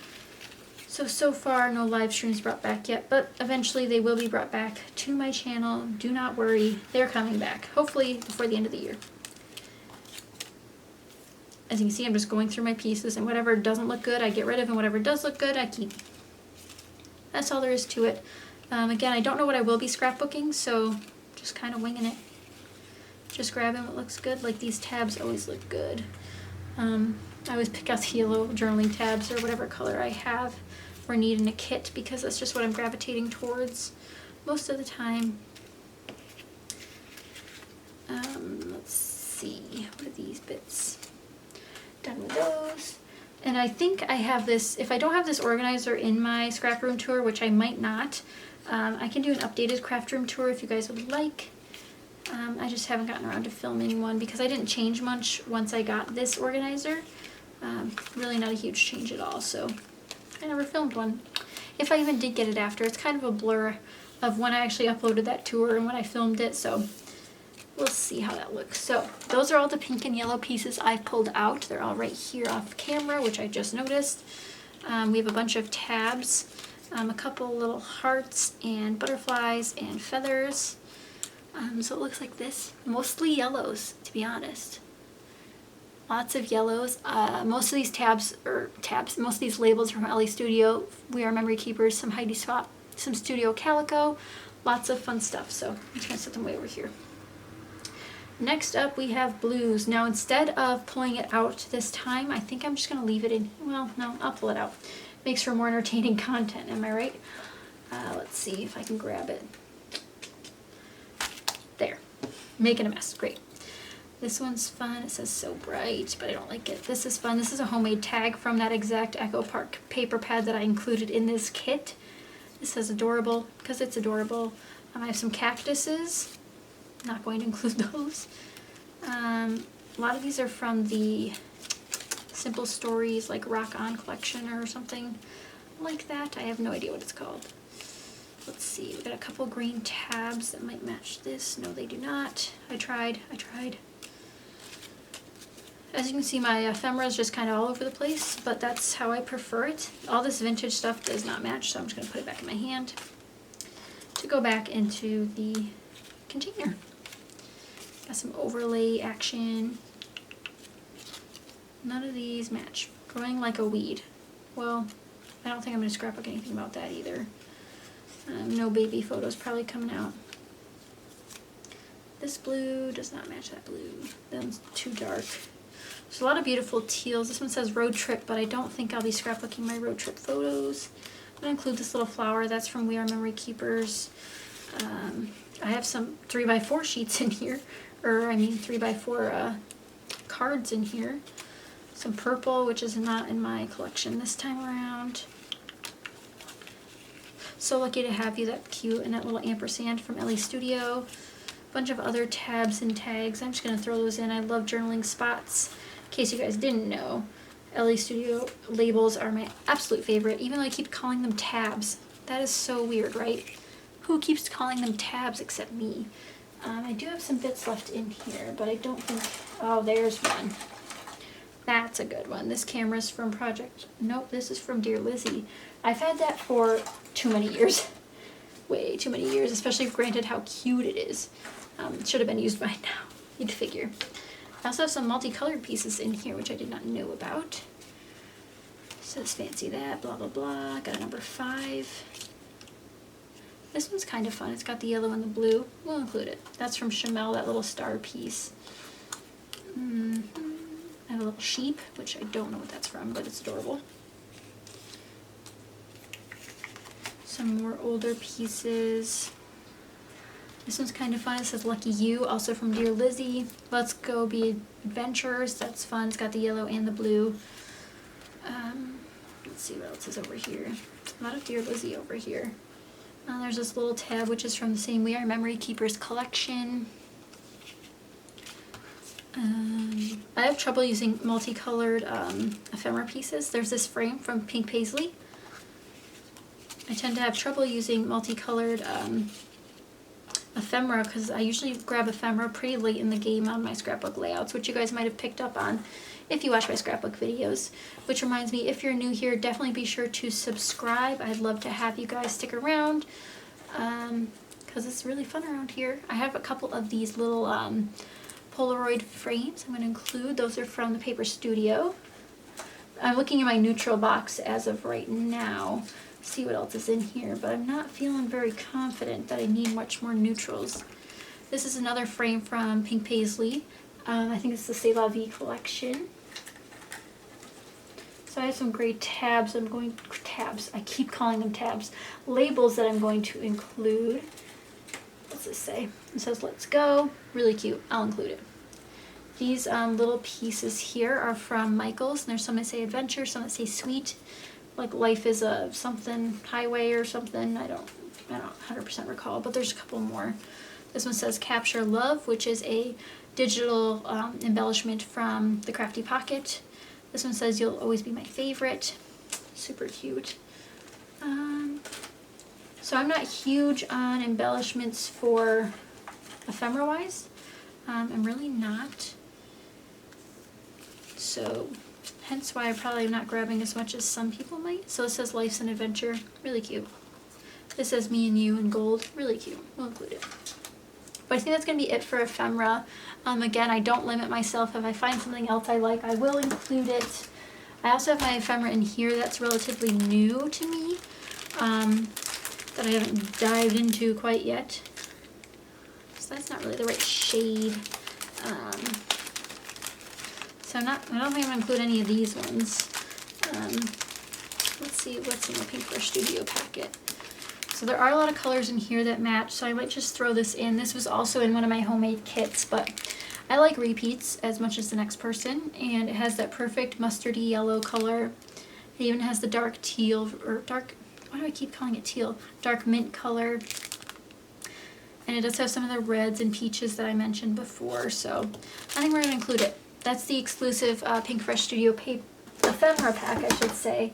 So far, no live streams brought back yet, but eventually they will be brought back to my channel. Do not worry, they're coming back, hopefully before the end of the year. As you can see, I'm just going through my pieces, and whatever doesn't look good, I get rid of, and whatever does look good, I keep. That's all there is to it. Again, I don't know what I will be scrapbooking, so just kind of winging it. Just grabbing what looks good. Like, these tabs always look good. I always pick out the yellow journaling tabs or whatever color I have or need in a kit, because that's just what I'm gravitating towards most of the time. Let's see, what are these bits? Done with those. And I think I have this, if I don't have this organizer in my scrap room tour, which I might not, I can do an updated craft room tour if you guys would like. I just haven't gotten around to filming one because I didn't change much once I got this organizer. Really not a huge change at all, so I never filmed one. If I even did get it after, it's kind of a blur of when I actually uploaded that tour and when I filmed it, so we'll see how that looks. So those are all the pink and yellow pieces I pulled out. They're all right here off camera, which I just noticed. We have a bunch of tabs, a couple little hearts and butterflies and feathers. So it looks like this. Mostly yellows, to be honest. Lots of yellows. Most of these most of these labels are from Ellie Studio, We Are Memory Keepers, some Heidi Swapp, some studio calico, lots of fun stuff. So I'm just gonna set them way over here. Next up we have blues. Now instead of pulling it out this time, I think I'm just gonna leave it in. Well, no, I'll pull it out. Makes for more entertaining content, am I right? Let's see if I can grab it. There, making a mess, great. This one's fun, it says so bright, but I don't like it. This is fun, this is a homemade tag from that exact Echo Park paper pad that I included in this kit. This says adorable, because it's adorable. I have some cactuses, not going to include those. A lot of these are from the Simple Stories, like Rock On collection or something like that. I have no idea what it's called. Let's see, we got a couple green tabs that might match this. No, they do not. I tried. As you can see, my ephemera is just kind of all over the place, but that's how I prefer it. All this vintage stuff does not match, so I'm just going to put it back in my hand to go back into the container. Got some overlay action. None of these match. Growing like a weed. Well, I don't think I'm going to scrapbook anything about that either. No baby photos probably coming out. This blue does not match that blue. That's too dark. There's a lot of beautiful teals. This one says road trip, but I don't think I'll be scrapbooking my road trip photos. I'm going to include this little flower. That's from We Are Memory Keepers. I have some 3x4 sheets in here. Or, I mean 3x4 cards in here. Some purple, which is not in my collection this time around. So lucky to have you, that cute, and that little ampersand from Ellie Studio. A bunch of other tabs and tags. I'm just going to throw those in. I love journaling spots. In case you guys didn't know, Ellie Studio labels are my absolute favorite, even though I keep calling them tabs. That is so weird, right? Who keeps calling them tabs except me? I do have some bits left in here, but I don't think... Oh, there's one. That's a good one. This camera's from Project... Nope, this is from Dear Lizzie. I've had that for too many years. Way too many years, especially granted how cute it is. It should have been used by now, you'd figure. I also have some multicolored pieces in here, which I did not know about. Says fancy that, blah, blah, blah. Got a number 5. This one's kind of fun. It's got the yellow and the blue. We'll include it. That's from Chamel, that little star piece. I have a little sheep, which I don't know what that's from, but it's adorable. Some more older pieces. This one's kind of fun. It says Lucky You, also from Dear Lizzie. Let's Go Be Adventurers. That's fun. It's got the yellow and the blue. Let's see what else is over here. A lot of Dear Lizzie over here. There's this little tab, which is from the same We Are Memory Keepers collection. I have trouble using multicolored ephemera pieces. There's this frame from Pink Paisley. I tend to have trouble using multicolored ephemera because I usually grab ephemera pretty late in the game on my scrapbook layouts, which you guys might have picked up on if you watch my scrapbook videos. Which reminds me, if you're new here, definitely be sure to subscribe. I'd love to have you guys stick around because it's really fun around here. I have a couple of these little Polaroid frames I'm going to include. Those are from the Paper Studio. I'm looking in my neutral box as of right now. See what else is in here, but I'm not feeling very confident that I need much more neutrals. This is another frame from Pink Paisley. I think it's the C'est La Vie collection. So I have some great tabs. I keep calling them tabs. Labels that I'm going to include. What's this say? It says Let's Go. Really cute. I'll include it. These little pieces here are from Michaels. And there's some that say Adventure, some that say Sweet. Like Life is a something highway or something. I don't 100% recall, but there's a couple more. This one says Capture Love, which is a digital embellishment from the Crafty Pocket. This one says You'll Always Be My Favorite. Super cute. So I'm not huge on embellishments for ephemera wise. I'm really not. So hence why I probably am not grabbing as much as some people might. So it says Life's an Adventure. Really cute. This says Me and You in gold. Really cute. We'll include it. But I think that's going to be it for ephemera. Again, I don't limit myself. If I find something else I like, I will include it. I also have my ephemera in here that's relatively new to me. that I haven't dived into quite yet. So that's not really the right shade. So I don't think I'm gonna include any of these ones. Let's see what's in the Paintbrush Studio packet. So there are a lot of colors in here that match, so I might just throw this in. This was also in one of my homemade kits, but I like repeats as much as the next person, and it has that perfect mustardy yellow color. It even has the dark teal, or dark, why do I keep calling it teal? Dark mint color. And it does have some of the reds and peaches that I mentioned before, so I think we're going to include it. That's the exclusive Paintbrush Studio ephemera pack, I should say,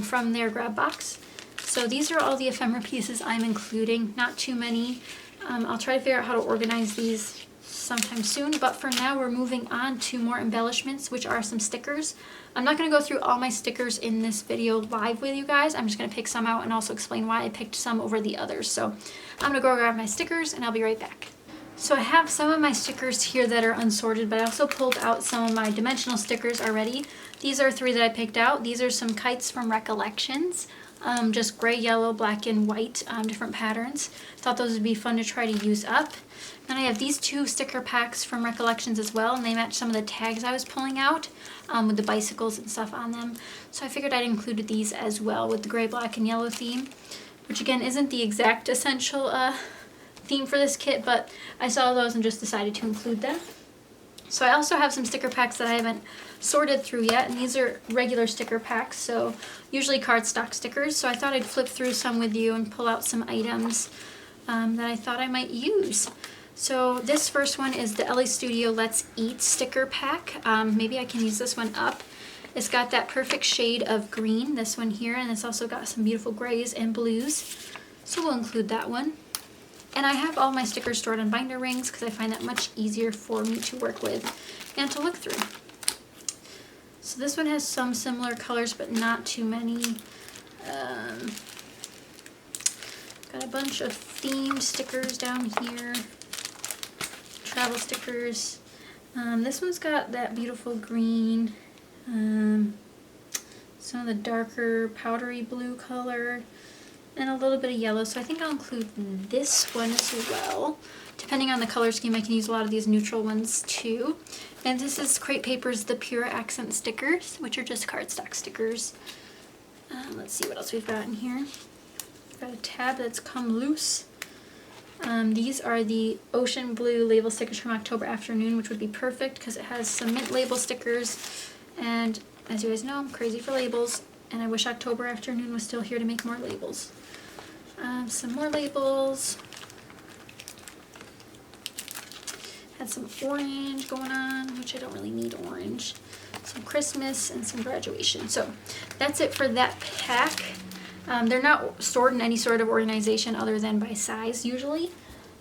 from their grab box. So these are all the ephemera pieces I'm including, not too many. I'll try to figure out how to organize these sometime soon, but for now we're moving on to more embellishments, which are some stickers. I'm not going to go through all my stickers in this video live with you guys. I'm just going to pick some out and also explain why I picked some over the others. So I'm going to go grab my stickers and I'll be right back. So I have some of my stickers here that are unsorted, but I also pulled out some of my dimensional stickers already. These are 3 that I picked out. These are some kites from Recollections. Just gray, yellow, black, and white, different patterns. Thought those would be fun to try to use up. Then I have these 2 sticker packs from Recollections as well, and they match some of the tags I was pulling out with the bicycles and stuff on them. So I figured I'd include these as well with the gray, black, and yellow theme, which again isn't the exact essential theme for this kit, but I saw those and just decided to include them. So I also have some sticker packs that I haven't sorted through yet, and these are regular sticker packs, so usually cardstock stickers. So I thought I'd flip through some with you and pull out some items that I thought I might use. So this first one is the LA Studio Let's Eat sticker pack. Maybe I can use this one up. It's got that perfect shade of green, this one here, and it's also got some beautiful grays and blues. So we'll include that one. And I have all my stickers stored on binder rings because I find that much easier for me to work with and to look through. So this one has some similar colors, but not too many. Got a bunch of themed stickers down here. Travel stickers. This one's got that beautiful green. Some of the darker powdery blue color. And a little bit of yellow, so I think I'll include this one as well. Depending on the color scheme, I can use a lot of these neutral ones too. And this is Crate Paper's The Pure Accent stickers, which are just cardstock stickers. Let's see what else we've got in here. We've got a tab that's come loose. These are the Ocean Blue label stickers from October Afternoon, which would be perfect because it has some mint label stickers. And as you guys know, I'm crazy for labels, and I wish October Afternoon was still here to make more labels. Some more labels. Had some orange going on, which I don't really need orange. Some Christmas and some graduation. So that's it for that pack. They're not stored in any sort of organization other than by size usually.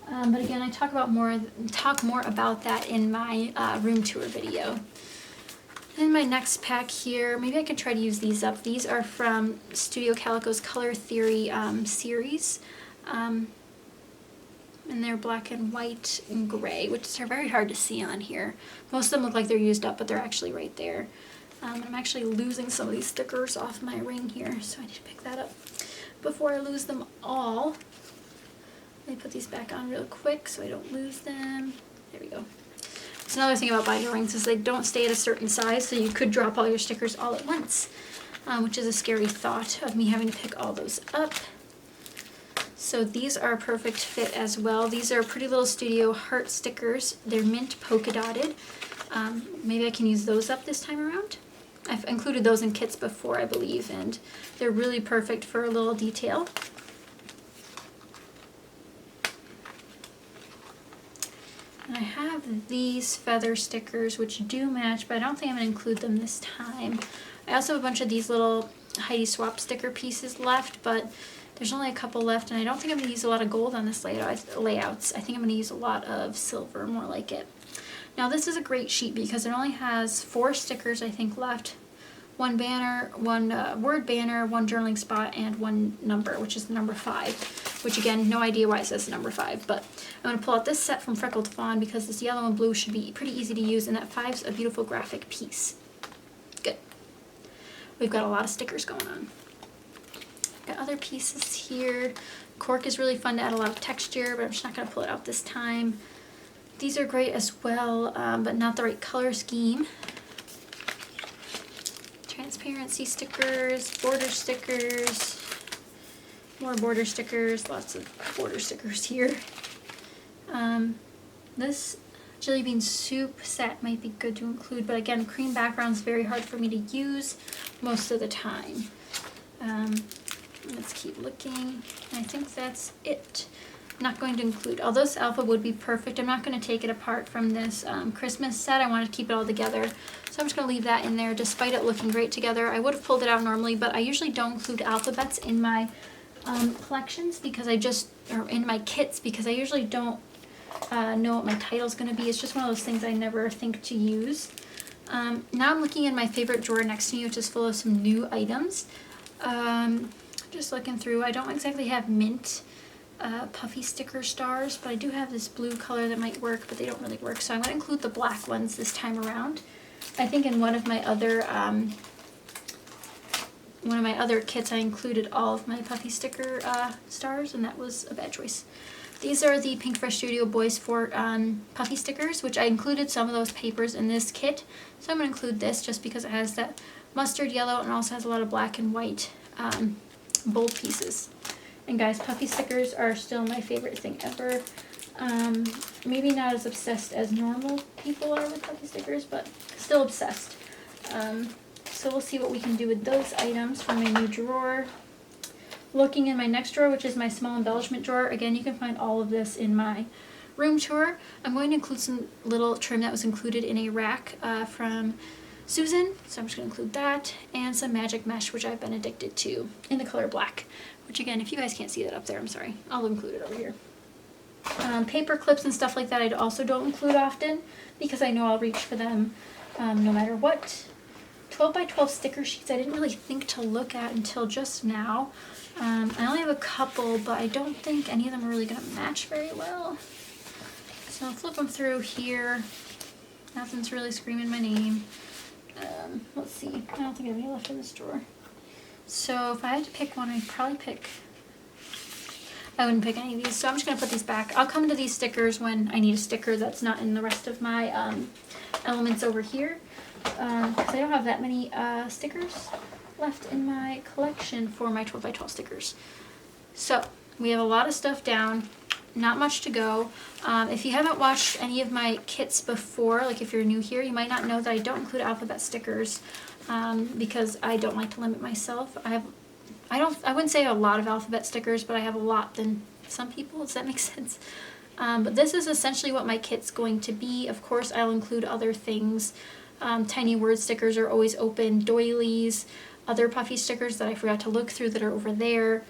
But again, I talk more about that in my room tour video. In my next pack here, maybe I can try to use these up. These are from Studio Calico's Color Theory series. And they're black and white and gray, which are very hard to see on here. Most of them look like they're used up, but they're actually right there. I'm actually losing some of these stickers off my ring here, so I need to pick that up before I lose them all. Let me put these back on real quick so I don't lose them. There we go. That's another thing about binder rings is they don't stay at a certain size, so you could drop all your stickers all at once, which is a scary thought of me having to pick all those up. So these are a perfect fit as well. These are Pretty Little Studio heart stickers. They're mint polka dotted. Maybe I can use those up this time around. I've included those in kits before, I believe, and they're really perfect for a little detail. And I have these feather stickers, which do match, but I don't think I'm going to include them this time. I also have a bunch of these little Heidi Swap sticker pieces left, but there's only a couple left, and I don't think I'm going to use a lot of gold on this layouts. I think I'm going to use a lot of silver, more like it. Now this is a great sheet because it only has 4 stickers, I think, left. One banner, one word banner, one journaling spot, and one number, which is the number 5. Which again, no idea why it says number 5, but I'm going to pull out this set from Freckled Fawn because this yellow and blue should be pretty easy to use, and that 5's a beautiful graphic piece. Good. We've got a lot of stickers going on. Got other pieces here. Cork is really fun to add a lot of texture, but I'm just not going to pull it out this time. These are great as well, but not the right color scheme. Transparency stickers, border stickers, more border stickers, lots of border stickers here. This jelly bean soup set might be good to include, but again, cream background is very hard for me to use most of the time. Let's keep looking. I think that's it. I'm not going to include, although this alpha would be perfect, I'm not going to take it apart from this Christmas set. I want to keep it all together. So I'm just going to leave that in there despite it looking great together. I would have pulled it out normally, but I usually don't include alphabets in my collections because or in my kits, because I usually don't know what my title's going to be. It's just one of those things I never think to use. Now I'm looking in my favorite drawer next to me, which is full of some new items. Just looking through, I don't exactly have mint puffy sticker stars, but I do have this blue color that might work, but they don't really work, so I'm going to include the black ones this time around. I think in one of my other kits I included all of my puffy sticker stars, and that was a bad choice. These are the Pink Fresh Studio Boys Fort puffy stickers, which I included some of those papers in this kit, so I'm going to include this just because it has that mustard yellow and also has a lot of black and white bold pieces. And guys, puffy stickers are still my favorite thing ever. Maybe not as obsessed as normal people are with puffy stickers, but still obsessed. So we'll see what we can do with those items from my new drawer. Looking in my next drawer, which is my small embellishment drawer. Again, you can find all of this in my room tour. I'm going to include some little trim that was included in a rack from Susan, so I'm just going to include that, and some magic mesh, which I've been addicted to, in the color black, which again, if you guys can't see that up there, I'm sorry, I'll include it over here. Paper clips and stuff like that I also don't include often, because I know I'll reach for them no matter what. 12 by 12 sticker sheets I didn't really think to look at until just now. I only have a couple, but I don't think any of them are really going to match very well. So I'll flip them through here. Nothing's really screaming my name. Let's see. I don't think I have any left in this drawer. So if I had to pick one, I'd probably I wouldn't pick any of these. So I'm just going to put these back. I'll come to these stickers when I need a sticker that's not in the rest of my elements over here. Because I don't have that many stickers left in my collection for my 12 by 12 stickers. So we have a lot of stuff down. Not much to go. If you haven't watched any of my kits before, like if you're new here, you might not know that I don't include alphabet stickers because I don't like to limit myself. I wouldn't say a lot of alphabet stickers, but I have a lot than some people. Does that make sense? But this is essentially what my kit's going to be. Of course, I'll include other things. Tiny word stickers are always open, doilies, other puffy stickers that I forgot to look through that are over there.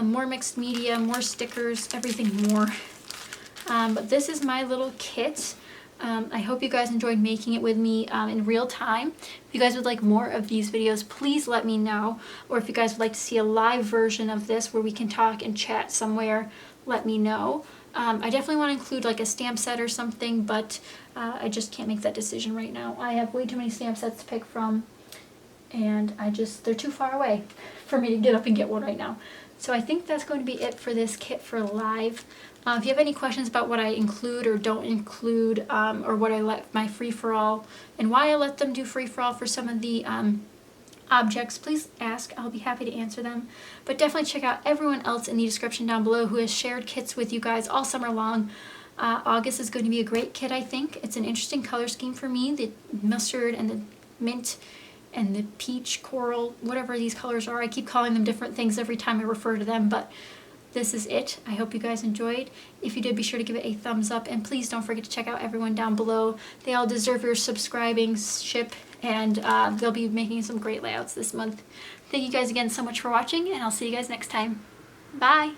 More mixed media, more stickers, everything more. But this is my little kit. I hope you guys enjoyed making it with me in real time. If you guys would like more of these videos, please let me know. Or if you guys would like to see a live version of this where we can talk and chat somewhere, let me know. I definitely want to include like a stamp set or something, but I just can't make that decision right now. I have way too many stamp sets to pick from, and they're too far away for me to get up and get one right now. So I think that's going to be it for this kit for live. If you have any questions about what I include or don't include, or what I let my free-for-all, and why I let them do free-for-all for some of the objects, please ask. I'll be happy to answer them. But definitely check out everyone else in the description down below who has shared kits with you guys all summer long. August is going to be a great kit, I think. It's an interesting color scheme for me. The mustard and the mint and the peach, coral, whatever these colors are. I keep calling them different things every time I refer to them, but this is it. I hope you guys enjoyed. If you did, be sure to give it a thumbs up, and please don't forget to check out everyone down below. They all deserve your subscribing ship, and they'll be making some great layouts this month. Thank you guys again so much for watching, and I'll see you guys next time. Bye!